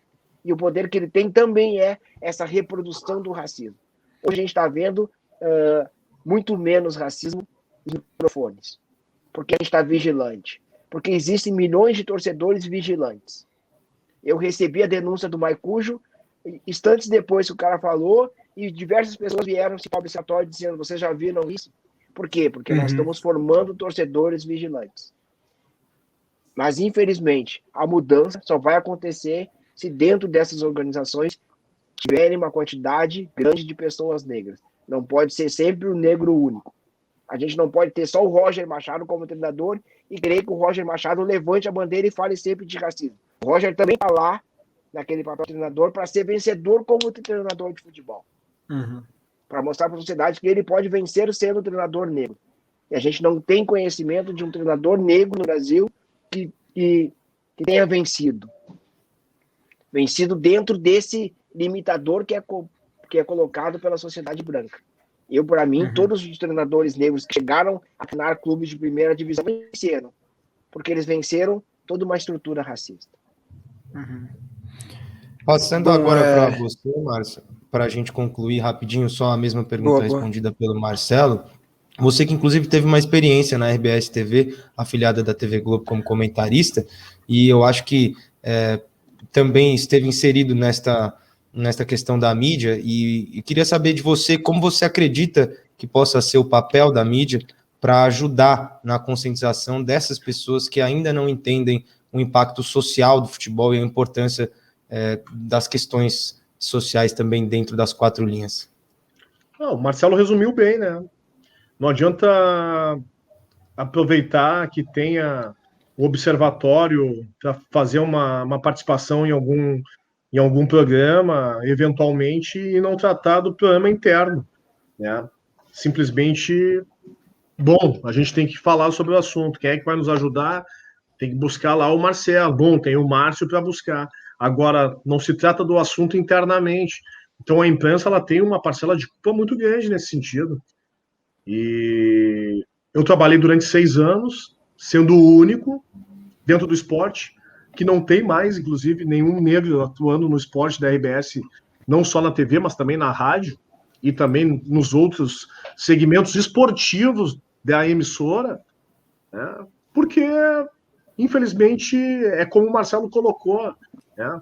E o poder que ele tem também é essa reprodução do racismo. Hoje a gente está vendo muito menos racismo nos microfones, porque a gente está vigilante. Porque existem milhões de torcedores vigilantes. Eu recebi a denúncia do Maicujo instantes depois que o cara falou, e diversas pessoas vieram se observatório dizendo: vocês já viram isso? Por quê? Porque nós estamos formando torcedores vigilantes. Mas, infelizmente, a mudança só vai acontecer se dentro dessas organizações tiverem uma quantidade grande de pessoas negras. Não pode ser sempre o negro único. A gente não pode ter só o Roger Machado como treinador e querer que o Roger Machado levante a bandeira e fale sempre de racismo. O Roger também está lá, naquele papel de treinador, para ser vencedor como treinador de futebol. Para mostrar para a sociedade que ele pode vencer sendo treinador negro. E a gente não tem conhecimento de um treinador negro no Brasil que tenha vencido. Vencido dentro desse limitador que é colocado pela sociedade branca. Para mim, todos os treinadores negros que chegaram a treinar clubes de primeira divisão venceram. Porque eles venceram toda uma estrutura racista. Passando agora para você, Márcio, para a gente concluir rapidinho, só a mesma pergunta respondida pelo Marcelo. Você que, inclusive, teve uma experiência na RBS TV, afiliada da TV Globo, como comentarista, e eu acho que também esteve inserido nesta questão da mídia, e queria saber de você como você acredita que possa ser o papel da mídia para ajudar na conscientização dessas pessoas que ainda não entendem o impacto social do futebol e a importância das questões sociais também dentro das quatro linhas. O Marcelo resumiu bem, né? Não adianta aproveitar que tenha o observatório para fazer uma participação em algum programa, eventualmente, e não tratar do programa interno, né? Simplesmente, a gente tem que falar sobre o assunto. Quem é que vai nos ajudar? Tem que buscar lá o Marcelo. Tem o Márcio para buscar. Agora, não se trata do assunto internamente. Então, a imprensa ela tem uma parcela de culpa muito grande nesse sentido. E eu trabalhei durante 6 anos, sendo o único dentro do esporte, que não tem mais, inclusive, nenhum negro atuando no esporte da RBS, não só na TV, mas também na rádio, e também nos outros segmentos esportivos da emissora, né? Porque, infelizmente, é como o Marcelo colocou, né?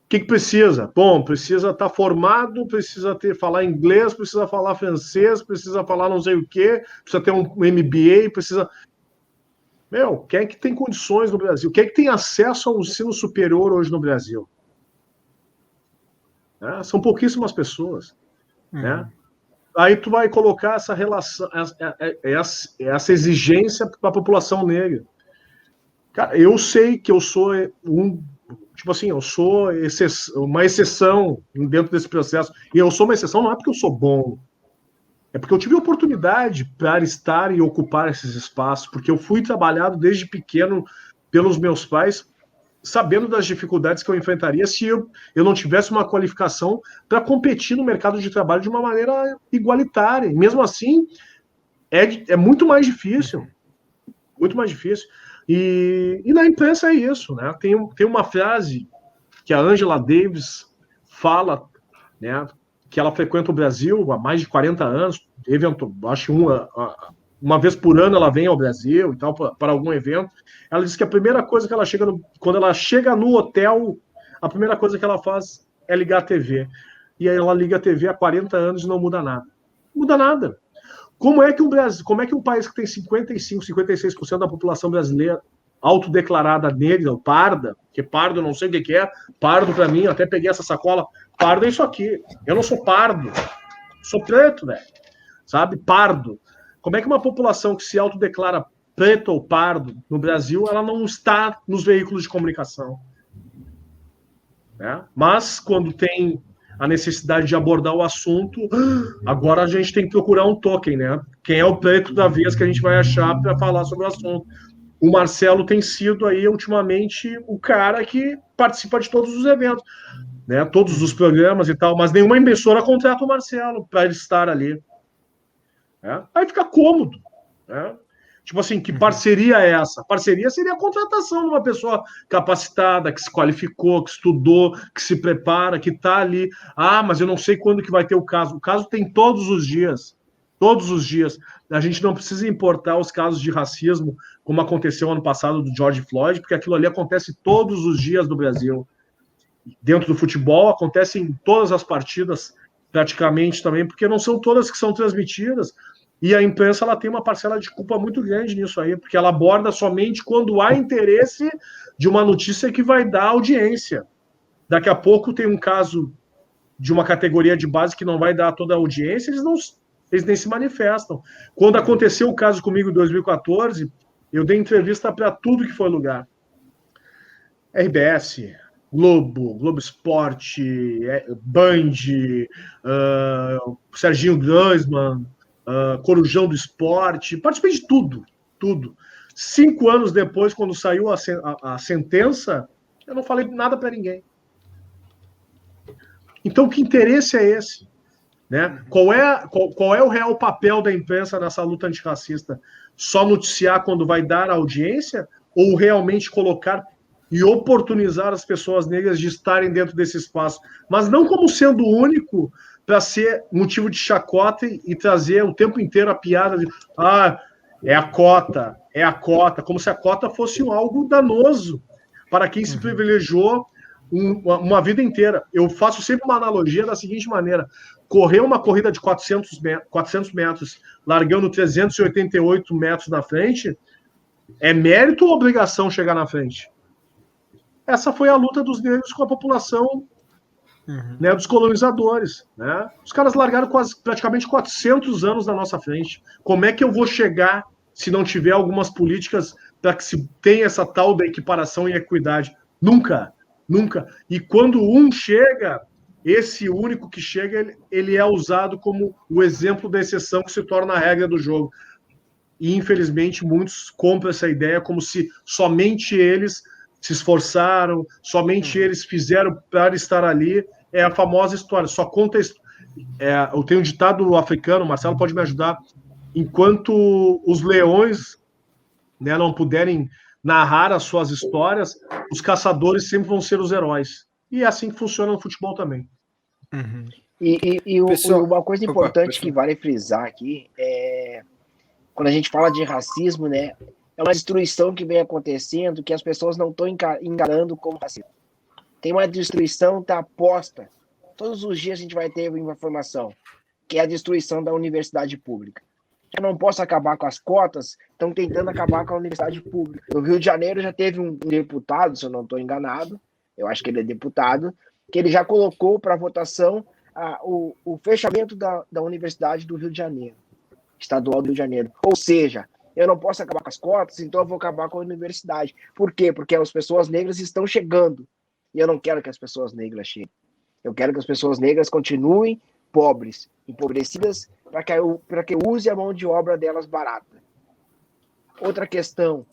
O que precisa? Precisa estar formado, precisa falar inglês, precisa falar francês, precisa falar não sei o quê, precisa ter um MBA, precisa... quem é que tem condições no Brasil? Quem é que tem acesso ao ensino superior hoje no Brasil? São pouquíssimas pessoas. Né? Aí tu vai colocar essa relação, essa exigência para a população negra. Cara, eu sei que eu sou eu sou uma exceção dentro desse processo. E eu sou uma exceção não é porque eu sou bom, é porque eu tive oportunidade para estar e ocupar esses espaços, porque eu fui trabalhado desde pequeno pelos meus pais, sabendo das dificuldades que eu enfrentaria se eu não tivesse uma qualificação para competir no mercado de trabalho de uma maneira igualitária. E mesmo assim, é muito mais difícil. Muito mais difícil. E na imprensa é isso, né? Tem uma frase que a Angela Davis fala, né? Que ela frequenta o Brasil há mais de 40 anos, acho uma vez por ano ela vem ao Brasil e tal, para algum evento. Ela diz que a primeira coisa que ela quando ela chega no hotel, a primeira coisa que ela faz é ligar a TV. E aí ela liga a TV há 40 anos e não muda nada. Não muda nada. Como é que um país que tem 55%, 56% da população brasileira autodeclarada negra, ou parda, que pardo eu não sei o que é, pardo para mim, eu até peguei essa sacola, pardo é isso aqui. Eu não sou pardo, sou preto, velho. Sabe? Pardo. Como é que uma população que se autodeclara preto ou pardo no Brasil, ela não está nos veículos de comunicação? né? Mas quando tem a necessidade de abordar o assunto, agora a gente tem que procurar um token, né? Quem é o preto da vez que a gente vai achar para falar sobre o assunto? O Marcelo tem sido aí ultimamente o cara que participa de todos os eventos, né? Todos os programas e tal, mas nenhuma emissora contrata o Marcelo para ele estar ali. Né? Aí fica cômodo, né? Tipo assim, que parceria é essa? Parceria seria a contratação de uma pessoa capacitada, que se qualificou, que estudou, que se prepara, que está ali. Ah, mas eu não sei quando que vai ter o caso. O caso tem todos os dias. Todos os dias. A gente não precisa importar os casos de racismo, como aconteceu ano passado do George Floyd, porque aquilo ali acontece todos os dias no Brasil. Dentro do futebol, acontece em todas as partidas, praticamente também, porque não são todas que são transmitidas. E a imprensa ela tem uma parcela de culpa muito grande nisso aí, porque ela aborda somente quando há interesse de uma notícia que vai dar audiência. Daqui a pouco tem um caso de uma categoria de base que não vai dar toda a audiência, eles nem se manifestam. Quando aconteceu o caso comigo em 2014, eu dei entrevista para tudo que foi lugar. RBS, Globo Esporte, Band, Serginho Groisman, Corujão do Esporte, participei de tudo. 5 anos depois, quando saiu a sentença, eu não falei nada para ninguém. Então, que interesse é esse? Né? Qual é o real papel da imprensa nessa luta antirracista? Só noticiar quando vai dar audiência? Ou realmente colocar e oportunizar as pessoas negras de estarem dentro desse espaço? Mas não como sendo o único para ser motivo de chacota e trazer o tempo inteiro a piada de é a cota, como se a cota fosse algo danoso para quem se privilegiou uma vida inteira. Eu faço sempre uma analogia da seguinte maneira: correr uma corrida de 400 metros, largando 388 metros na frente, é mérito ou obrigação chegar na frente? Essa foi a luta dos negros com a população, né, dos colonizadores. Né? Os caras largaram praticamente 400 anos na nossa frente. Como é que eu vou chegar se não tiver algumas políticas para que se tenha essa tal da equiparação e equidade? Nunca. E quando um chega, esse único que chega, ele é usado como o exemplo da exceção que se torna a regra do jogo. E, infelizmente, muitos compram essa ideia como se somente eles se esforçaram, somente eles fizeram para estar ali. É a famosa história, só conta... eu tenho um ditado africano, o Marcelo pode me ajudar: enquanto os leões, né, não puderem narrar as suas histórias, os caçadores sempre vão ser os heróis. E é assim que funciona no futebol também. Uma coisa importante que vale frisar aqui é, quando a gente fala de racismo, né, é uma destruição que vem acontecendo que as pessoas não estão encarando como racismo. Tem uma destruição que está posta. Todos os dias a gente vai ter uma informação, que é a destruição da universidade pública. Eu não posso acabar com as cotas, estão tentando acabar com a universidade pública. No Rio de Janeiro já teve um deputado, se eu não estou enganado, eu acho que ele é deputado, que ele já colocou para votação o fechamento da Universidade do Rio de Janeiro, estadual do Rio de Janeiro. Ou seja, eu não posso acabar com as cotas, então eu vou acabar com a universidade. Por quê? Porque as pessoas negras estão chegando. E eu não quero que as pessoas negras cheguem. Eu quero que as pessoas negras continuem pobres, empobrecidas, para que eu use a mão de obra delas barata. Outra questão,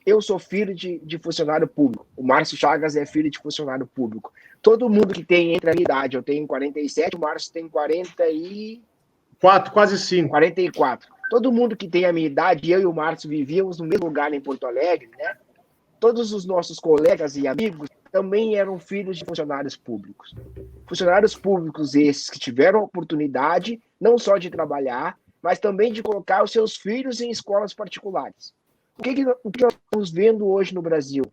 eu sou filho de funcionário público. O Márcio Chagas é filho de funcionário público. Todo mundo que tem entre a minha idade, eu tenho 47, o Márcio tem 44, quase 5. 44. Todo mundo que tem a minha idade, eu e o Márcio vivíamos no mesmo lugar em Porto Alegre, né? Todos os nossos colegas e amigos também eram filhos de funcionários públicos. Funcionários públicos esses que tiveram a oportunidade não só de trabalhar, mas também de colocar os seus filhos em escolas particulares. O que nós estamos vendo hoje no Brasil?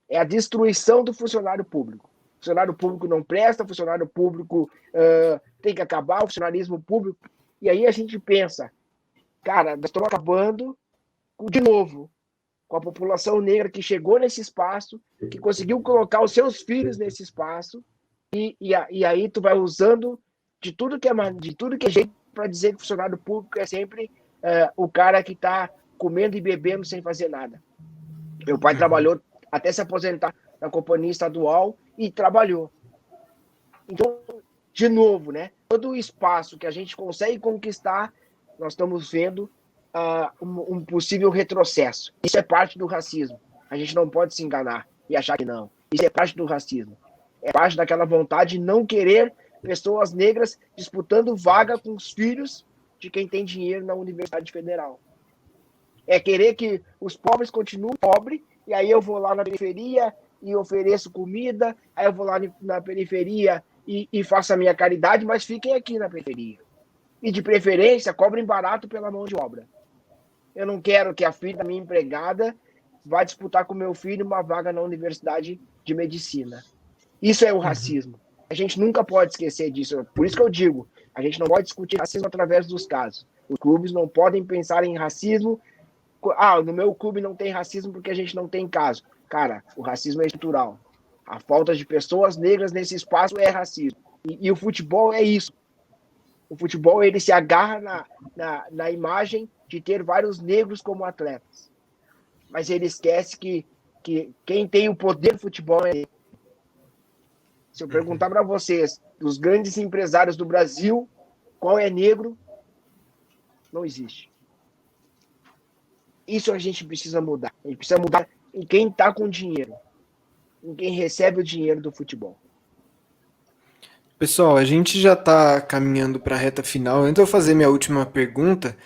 É a destruição do funcionário público. O funcionário público não presta, o funcionário público tem que acabar, o funcionarismo público. E aí a gente pensa, cara, nós estamos acabando de novo com a população negra que chegou nesse espaço, que conseguiu colocar os seus filhos nesse espaço, e aí tu vai usando de tudo que é jeito para dizer que o funcionário público é sempre o cara que está comendo e bebendo sem fazer nada. Meu pai trabalhou até se aposentar na companhia estadual e trabalhou. Então, de novo, né? Todo o espaço que a gente consegue conquistar, nós estamos vendo um possível retrocesso. Isso é parte do racismo. A gente não pode se enganar e achar que não. Isso é parte do racismo. É parte daquela vontade de não querer pessoas negras disputando vaga com os filhos de quem tem dinheiro na Universidade Federal. É querer que os pobres continuem pobres, e aí eu vou lá na periferia e ofereço comida, aí eu vou lá na periferia e faço a minha caridade, mas fiquem aqui na periferia. E de preferência, cobrem barato pela mão de obra. Eu não quero que a filha da minha empregada vá disputar com meu filho uma vaga na Universidade de Medicina. Isso é o racismo. A gente nunca pode esquecer disso. Por isso que eu digo, a gente não pode discutir racismo através dos casos. Os clubes não podem pensar em racismo. No meu clube não tem racismo porque a gente não tem caso. Cara, o racismo é estrutural. A falta de pessoas negras nesse espaço é racismo. E o futebol é isso. O futebol, ele se agarra na imagem de ter vários negros como atletas. Mas ele esquece que quem tem o poder do futebol é ele. Se eu perguntar para vocês, dos grandes empresários do Brasil, qual é negro? Não existe. Isso a gente precisa mudar. A gente precisa mudar em quem está com dinheiro, em quem recebe o dinheiro do futebol. Pessoal, a gente já está caminhando para a reta final. Antes de eu fazer minha última pergunta,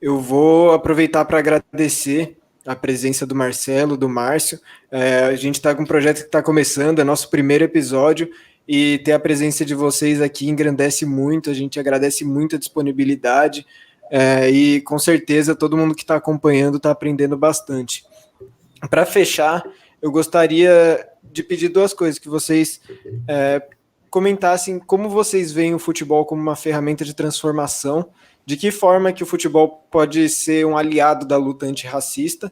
eu vou aproveitar para agradecer a presença do Marcelo, do Márcio. A gente está com um projeto que está começando, é nosso primeiro episódio, e ter a presença de vocês aqui engrandece muito, a gente agradece muito a disponibilidade, e com certeza todo mundo que está acompanhando está aprendendo bastante. Para fechar, eu gostaria de pedir duas coisas, que vocês comentassem como vocês veem o futebol como uma ferramenta de transformação, de que forma que o futebol pode ser um aliado da luta antirracista,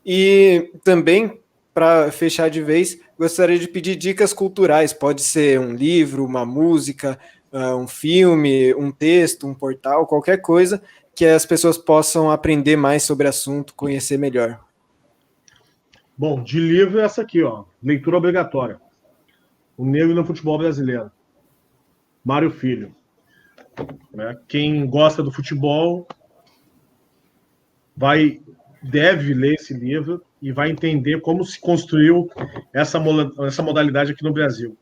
e também, para fechar de vez, gostaria de pedir dicas culturais, pode ser um livro, uma música, um filme, um texto, um portal, qualquer coisa que as pessoas possam aprender mais sobre o assunto, conhecer melhor. Bom, de livro é essa aqui, ó, leitura obrigatória. O Negro no Futebol Brasileiro. Mário Filho. Quem gosta do futebol deve ler esse livro e vai entender como se construiu essa modalidade aqui no Brasil.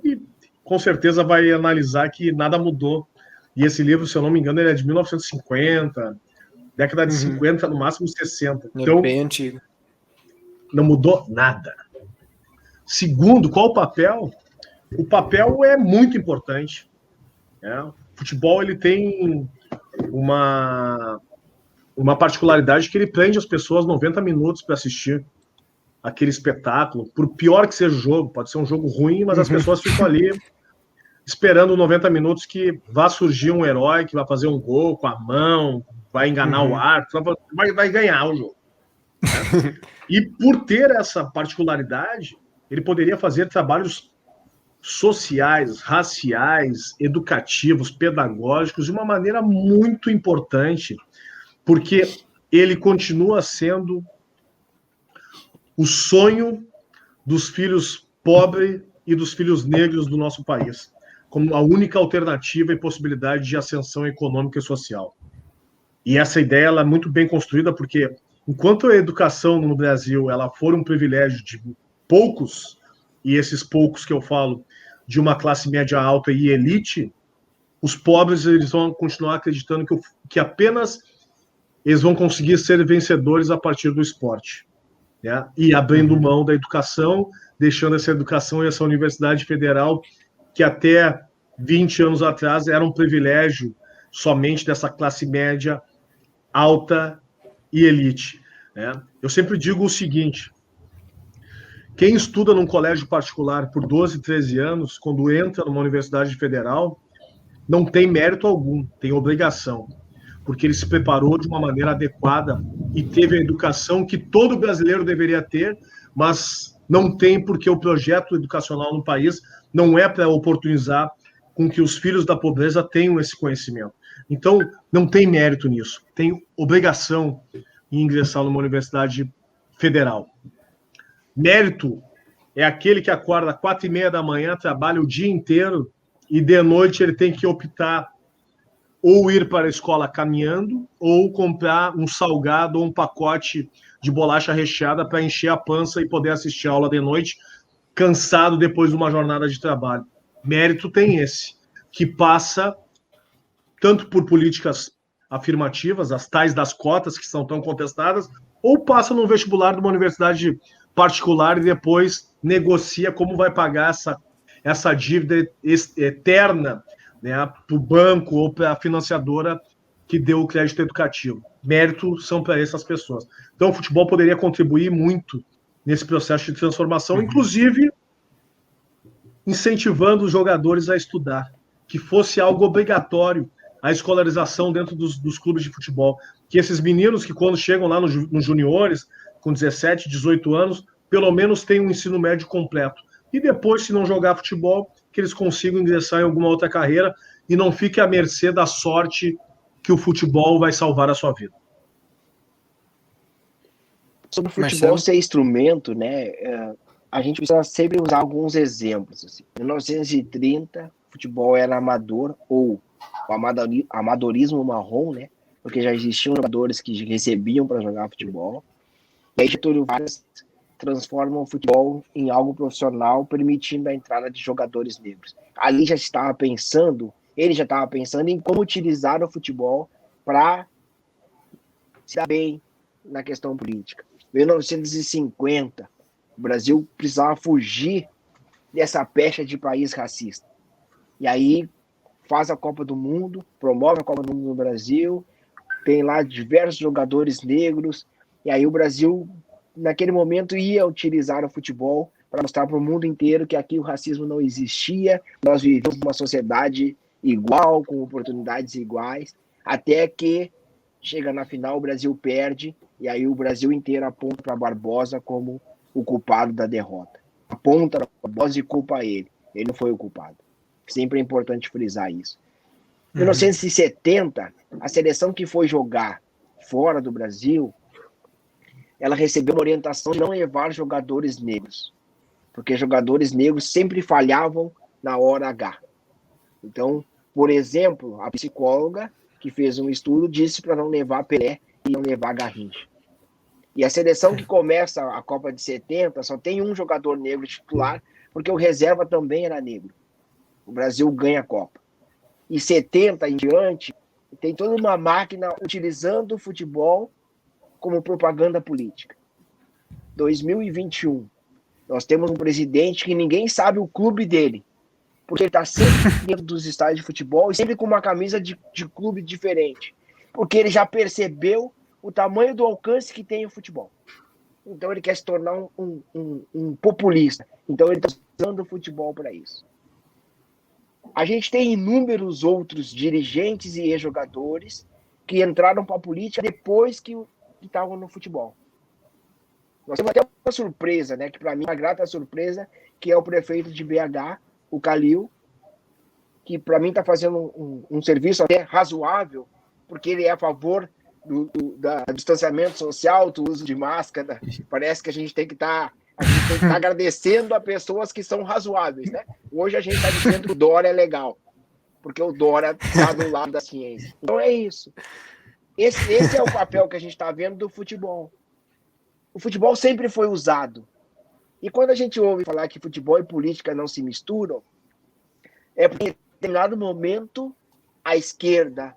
E com certeza vai analisar que nada mudou. E esse livro, se eu não me engano, ele é de 1950, década de 50, no máximo 60. Então, é bem antigo. Não mudou nada. Segundo, qual o papel? O papel é muito importante. O futebol, ele tem uma particularidade, que ele prende as pessoas 90 minutos para assistir aquele espetáculo. Por pior que seja o jogo, pode ser um jogo ruim, mas as pessoas ficam ali esperando 90 minutos que vá surgir um herói que vai fazer um gol com a mão, vai enganar o árbitro, vai ganhar o jogo. E por ter essa particularidade, ele poderia fazer trabalhos sociais, raciais, educativos, pedagógicos, de uma maneira muito importante, porque ele continua sendo o sonho dos filhos pobres e dos filhos negros do nosso país, como a única alternativa e possibilidade de ascensão econômica e social. E essa ideia ela é muito bem construída, porque enquanto a educação no Brasil ela for um privilégio de poucos, e esses poucos que eu falo de uma classe média alta e elite, os pobres eles vão continuar acreditando que apenas eles vão conseguir ser vencedores a partir do esporte, e abrindo mão da educação, deixando essa educação e essa universidade federal, que até 20 anos atrás era um privilégio somente dessa classe média alta e elite. Eu sempre digo o seguinte: quem estuda num colégio particular por 12, 13 anos, quando entra numa universidade federal, não tem mérito algum, tem obrigação, porque ele se preparou de uma maneira adequada e teve a educação que todo brasileiro deveria ter, mas não tem, porque o projeto educacional no país não é para oportunizar com que os filhos da pobreza tenham esse conhecimento. Então, não tem mérito nisso, tem obrigação em ingressar numa universidade federal. Mérito é aquele que acorda às 4h30 da manhã, trabalha o dia inteiro e de noite ele tem que optar ou ir para a escola caminhando ou comprar um salgado ou um pacote de bolacha recheada para encher a pança e poder assistir a aula de noite, cansado depois de uma jornada de trabalho. Mérito tem esse, que passa tanto por políticas afirmativas, as tais das cotas que são tão contestadas, ou passa no vestibular de uma universidade particular e depois negocia como vai pagar essa dívida eterna, né, para o banco ou para a financiadora que deu o crédito educativo. Mérito são para essas pessoas. Então, o futebol poderia contribuir muito nesse processo de transformação, inclusive incentivando os jogadores a estudar, que fosse algo obrigatório a escolarização dentro dos clubes de futebol, que esses meninos que quando chegam lá nos juniores, com 17, 18 anos, pelo menos tenham um ensino médio completo. E depois, se não jogar futebol, que eles consigam ingressar em alguma outra carreira e não fique à mercê da sorte que o futebol vai salvar a sua vida. Sobre o futebol ser instrumento, né, a gente precisa sempre usar alguns exemplos. Assim. Em 1930, o futebol era amador, ou o amadorismo marrom, né, porque já existiam jogadores que recebiam para jogar futebol. E aí Getúlio Vargas transforma o futebol em algo profissional, permitindo a entrada de jogadores negros. Ali ele já estava pensando em como utilizar o futebol para se dar bem na questão política. Em 1950, o Brasil precisava fugir dessa pecha de país racista. E aí faz a Copa do Mundo, promove a Copa do Mundo no Brasil, tem lá diversos jogadores negros, e aí o Brasil, naquele momento, ia utilizar o futebol para mostrar para o mundo inteiro que aqui o racismo não existia, nós vivíamos uma sociedade igual, com oportunidades iguais, até que chega na final, o Brasil perde, e aí o Brasil inteiro aponta para Barbosa como o culpado da derrota. Aponta para Barbosa e culpa ele. Ele não foi o culpado. Sempre é importante frisar isso. Em 1970, a seleção que foi jogar fora do Brasil, ela recebeu uma orientação de não levar jogadores negros, porque jogadores negros sempre falhavam na hora H. Então, por exemplo, a psicóloga que fez um estudo disse para não levar Pelé e não levar Garrincha. E a seleção que começa a Copa de 70 só tem um jogador negro titular, porque o reserva também era negro. O Brasil ganha a Copa. E 70 em diante, tem toda uma máquina utilizando o futebol como propaganda política. 2021, nós temos um presidente que ninguém sabe o clube dele, porque ele está sempre dentro dos estádios de futebol e sempre com uma camisa de clube diferente, porque ele já percebeu o tamanho do alcance que tem o futebol. Então ele quer se tornar um populista. Então ele está usando o futebol para isso. A gente tem inúmeros outros dirigentes e ex-jogadores que entraram para a política depois que estavam no futebol. Nós temos até uma surpresa, né, que para mim é uma grata surpresa, que é o prefeito de BH, o Calil, que para mim está fazendo um serviço até razoável, porque ele é a favor do distanciamento social, do uso de máscara. Parece que a gente tem que estar agradecendo a pessoas que são razoáveis, né? Hoje a gente está dizendo que o Dória é legal, porque o Dória está do lado da ciência. Então é isso. Esse é o papel que a gente está vendo do futebol. O futebol sempre foi usado. E quando a gente ouve falar que futebol e política não se misturam, é porque em determinado momento a esquerda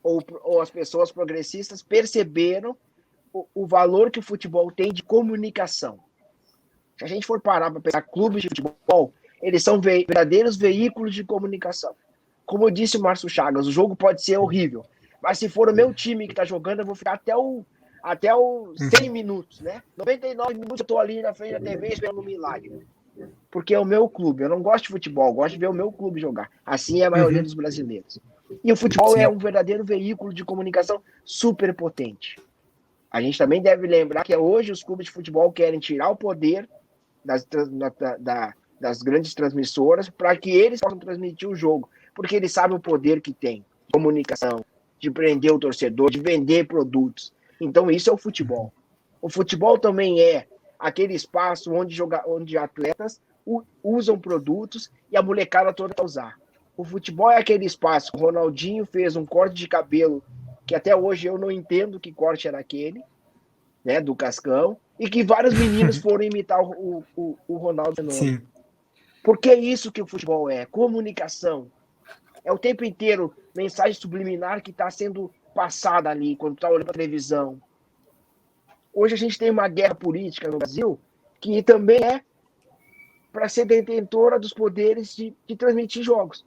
ou as pessoas progressistas perceberam o valor que o futebol tem de comunicação. Se a gente for parar para pensar, clubes de futebol, eles são verdadeiros veículos de comunicação. Como disse o Márcio Chagas, o jogo pode ser horrível, mas se for o meu time que está jogando, eu vou ficar até os 100 minutos, né? 99 minutos eu estou ali na frente da TV esperando um milagre. Porque é o meu clube. Eu não gosto de futebol, eu gosto de ver o meu clube jogar. Assim é a maioria dos brasileiros. E o futebol é um verdadeiro veículo de comunicação super potente. A gente também deve lembrar que hoje os clubes de futebol querem tirar o poder das grandes transmissoras para que eles possam transmitir o jogo. Porque eles sabem o poder que tem. Comunicação, de prender o torcedor, de vender produtos. Então isso é o futebol. O futebol também é aquele espaço onde atletas usam produtos e a molecada toda vai usar. O futebol é aquele espaço. O Ronaldinho fez um corte de cabelo que até hoje eu não entendo que corte era aquele, né, do Cascão, e que vários meninos foram imitar o Ronaldo de novo. Sim. Porque é isso que o futebol é, comunicação. É o tempo inteiro mensagem subliminar que está sendo passada ali, quando está olhando para a televisão. Hoje a gente tem uma guerra política no Brasil que também é para ser detentora dos poderes de transmitir jogos.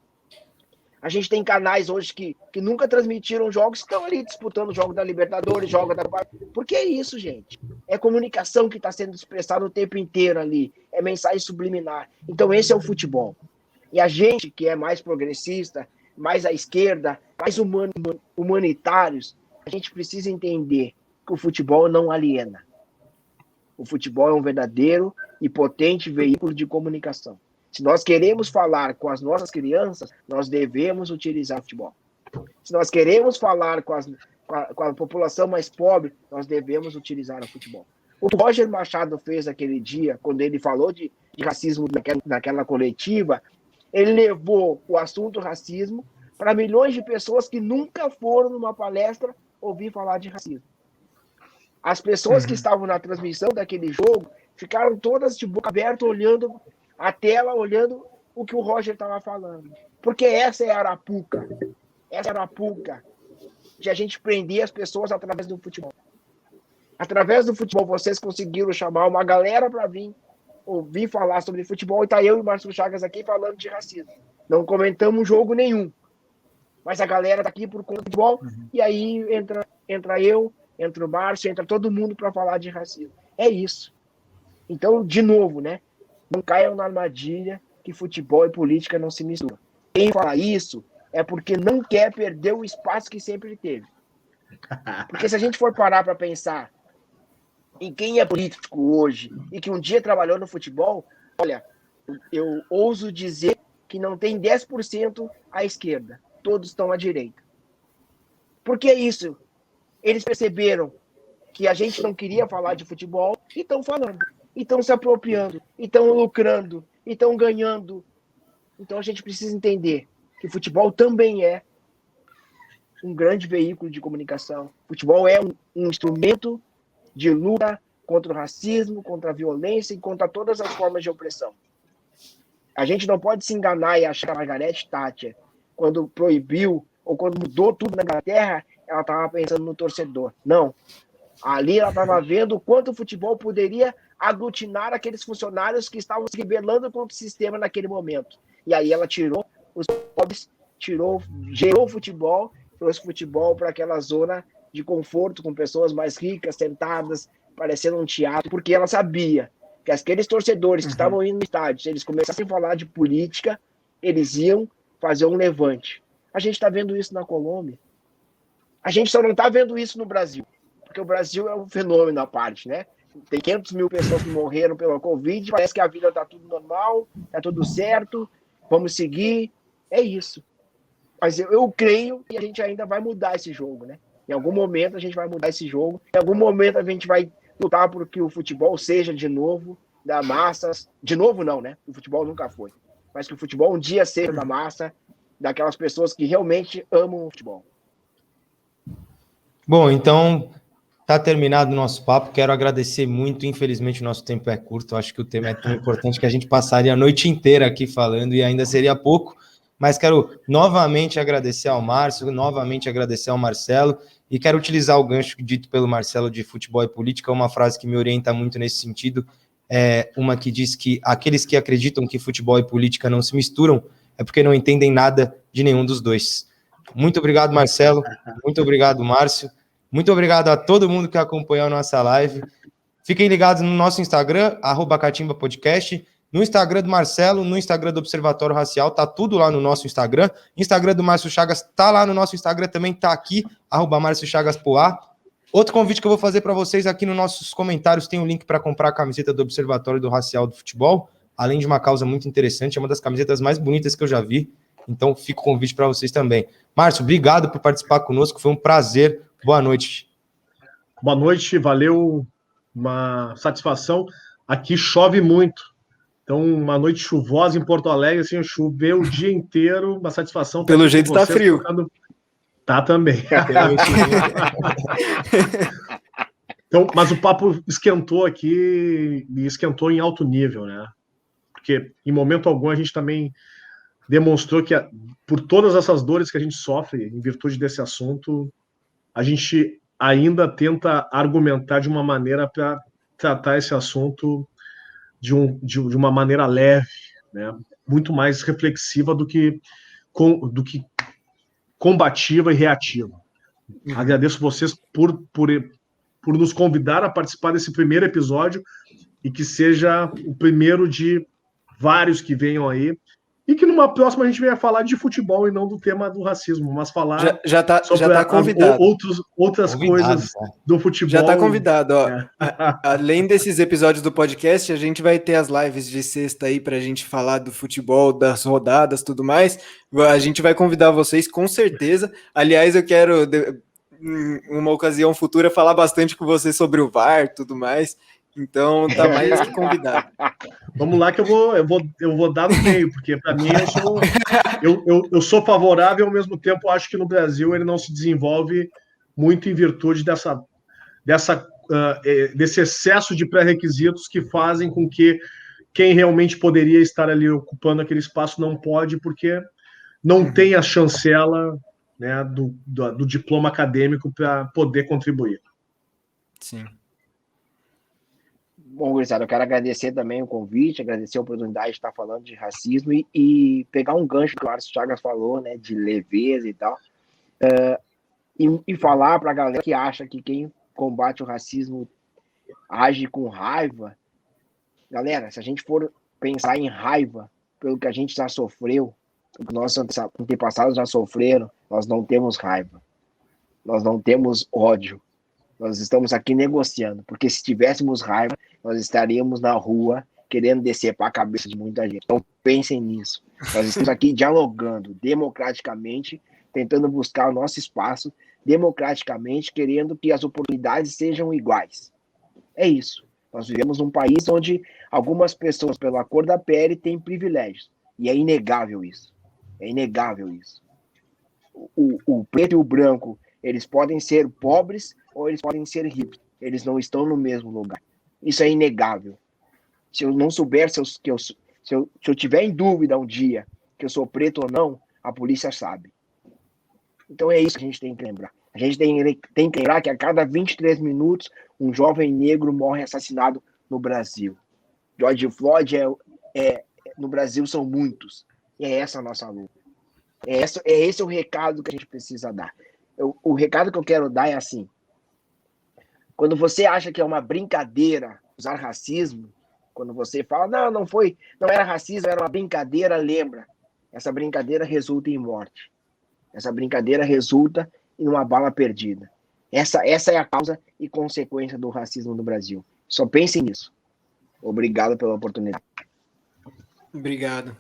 A gente tem canais hoje que nunca transmitiram jogos, estão ali disputando o jogo da Libertadores, jogo da... Porque é isso, gente. É comunicação que está sendo expressada o tempo inteiro ali. É mensagem subliminar. Então esse é o futebol. E a gente que é mais progressista, mais à esquerda, mais humanitários, a gente precisa entender que o futebol não aliena. O futebol é um verdadeiro e potente veículo de comunicação. Se nós queremos falar com as nossas crianças, nós devemos utilizar o futebol. Se nós queremos falar com a população mais pobre, nós devemos utilizar o futebol. O Roger Machado fez aquele dia, quando ele falou de racismo naquela coletiva, ele levou o assunto racismo para milhões de pessoas que nunca foram numa palestra ouvir falar de racismo. As pessoas que estavam na transmissão daquele jogo ficaram todas de boca aberta, olhando a tela, olhando o que o Roger estava falando. Porque essa é a arapuca. Essa é a arapuca de a gente prender as pessoas através do futebol. Através do futebol, vocês conseguiram chamar uma galera para vir ouvir falar sobre futebol, e tá eu e o Márcio Chagas aqui falando de racismo. Não comentamos jogo nenhum. Mas a galera tá aqui por conta do futebol, e aí entra eu, entra o Márcio, entra todo mundo para falar de racismo. É isso. Então, de novo, né? Não caiam na armadilha que futebol e política não se misturam. Quem fala isso é porque não quer perder o espaço que sempre teve. Porque se a gente for parar para pensar em quem é político hoje e que um dia trabalhou no futebol, olha, eu ouso dizer que não tem 10% à esquerda. Todos estão à direita. Por que isso? Eles perceberam que a gente não queria falar de futebol e estão falando. E estão se apropriando, e estão lucrando, e estão ganhando. Então a gente precisa entender que o futebol também é um grande veículo de comunicação. O futebol é um instrumento de luta contra o racismo, contra a violência e contra todas as formas de opressão. A gente não pode se enganar e achar que a Margaret Thatcher, quando proibiu ou quando mudou tudo na Inglaterra, ela estava pensando no torcedor. Não. Ali ela estava vendo o quanto o futebol poderia aglutinar aqueles funcionários que estavam se rebelando contra o sistema naquele momento. E aí ela tirou os pobres, gerou o futebol, trouxe o futebol para aquela zona de conforto, com pessoas mais ricas, sentadas, parecendo um teatro, porque ela sabia que aqueles torcedores que estavam indo no estádio, se eles começassem a falar de política, eles iam fazer um levante. A gente está vendo isso na Colômbia. A gente só não está vendo isso no Brasil, porque o Brasil é um fenômeno à parte, né? Tem 500 mil pessoas que morreram pela Covid, parece que a vida está tudo normal, está tudo certo, vamos seguir, é isso. Mas eu creio que a gente ainda vai mudar esse jogo, né? Em algum momento a gente vai mudar esse jogo, em algum momento a gente vai lutar por que o futebol seja de novo da massa, de novo não, né? O futebol nunca foi, mas que o futebol um dia seja da massa, daquelas pessoas que realmente amam o futebol. Bom, então tá terminado o nosso papo. Quero agradecer muito. Infelizmente, o nosso tempo é curto. Acho que o tema é tão importante que a gente passaria a noite inteira aqui falando e ainda seria pouco. Mas quero novamente agradecer ao Márcio, novamente agradecer ao Marcelo e quero utilizar o gancho dito pelo Marcelo de futebol e política, uma frase que me orienta muito nesse sentido, uma que diz que aqueles que acreditam que futebol e política não se misturam é porque não entendem nada de nenhum dos dois. Muito obrigado, Marcelo. Muito obrigado, Márcio. Muito obrigado a todo mundo que acompanhou a nossa live. Fiquem ligados no nosso Instagram, @CatimbaPodcast, no Instagram do Marcelo, no Instagram do Observatório Racial, tá tudo lá no nosso Instagram. Instagram do Márcio Chagas tá lá no nosso Instagram também, tá aqui, @MárcioChagasPoá. Outro convite que eu vou fazer para vocês aqui nos nossos comentários, tem um link para comprar a camiseta do Observatório do Racial do Futebol, além de uma causa muito interessante, é uma das camisetas mais bonitas que eu já vi, então fica o convite para vocês também. Márcio, obrigado por participar conosco, foi um prazer. Boa noite. Boa noite, valeu. uma satisfação. Aqui chove muito. Então, uma noite chuvosa em Porto Alegre, assim, choveu o dia inteiro, uma satisfação. Pelo jeito tá frio. Tá também. Então, mas o papo esquentou aqui, e esquentou em alto nível, né? Porque em momento algum a gente também demonstrou que, por todas essas dores que a gente sofre em virtude desse assunto, a gente ainda tenta argumentar de uma maneira para tratar esse assunto de uma maneira leve, né? Muito mais reflexiva do que combativa e reativa. Agradeço vocês por nos convidar a participar desse primeiro episódio e que seja o primeiro de vários que venham aí. E que numa próxima a gente venha falar de futebol e não do tema do racismo, mas falar sobre convidado. Outras coisas do futebol. Já está convidado, ó. Além desses episódios do podcast, a gente vai ter as lives de sexta aí para a gente falar do futebol, das rodadas, tudo mais. A gente vai convidar vocês com certeza. Aliás, eu quero, em uma ocasião futura, falar bastante com você sobre o VAR, tudo mais. Então, tá mais que convidado. Vamos lá que eu vou dar no meio, porque para mim eu sou favorável, ao mesmo tempo acho que no Brasil ele não se desenvolve muito em virtude desse excesso de pré-requisitos que fazem com que quem realmente poderia estar ali ocupando aquele espaço não pode, porque não tem a chancela, né, do diploma acadêmico para poder contribuir. Sim. Bom, gurizada, eu quero agradecer também o convite, agradecer a oportunidade de estar falando de racismo e pegar um gancho que o Márcio Chagas falou, né, de leveza e tal, e falar para a galera que acha que quem combate o racismo age com raiva. Galera, se a gente for pensar em raiva pelo que a gente já sofreu, pelo que nossos antepassados já sofreram, nós não temos raiva, nós não temos ódio. Nós estamos aqui negociando, porque se tivéssemos raiva, nós estaríamos na rua querendo descer para a cabeça de muita gente. Então pensem nisso. Nós estamos aqui dialogando democraticamente, tentando buscar o nosso espaço, democraticamente, querendo que as oportunidades sejam iguais. É isso. Nós vivemos num país onde algumas pessoas, pela cor da pele, têm privilégios. E é inegável isso. É inegável isso. O preto e o branco, eles podem ser pobres ou eles podem ser ricos. Eles não estão no mesmo lugar. Isso é inegável. Se eu não souber, se eu tiver em dúvida um dia que eu sou preto ou não, a polícia sabe. Então é isso que a gente tem que lembrar. A gente tem que lembrar que a cada 23 minutos um jovem negro morre assassinado no Brasil. George Floyd no Brasil são muitos. E é essa a nossa luta. Esse o recado que a gente precisa dar. O recado que eu quero dar é assim: quando você acha que é uma brincadeira usar racismo, quando você fala, não era racismo, era uma brincadeira, lembra, essa brincadeira resulta em morte. Essa brincadeira resulta em uma bala perdida. Essa é a causa e consequência do racismo no Brasil. Só pensem nisso. Obrigado pela oportunidade. Obrigado.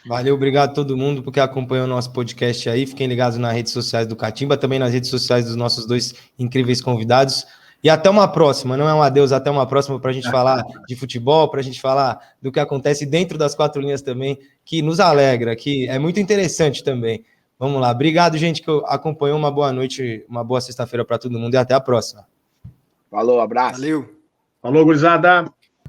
Valeu, obrigado a todo mundo porque acompanhou o nosso podcast aí. Fiquem ligados nas redes sociais do Catimba, também nas redes sociais dos nossos dois incríveis convidados. E até uma próxima, não é um adeus, até uma próxima para a gente falar de futebol, para a gente falar do que acontece dentro das quatro linhas também, que nos alegra, que é muito interessante também. Vamos lá, obrigado, gente, que acompanhou. Uma boa noite, uma boa sexta-feira para todo mundo e até a próxima. Falou, abraço. Valeu. Falou, gurizada.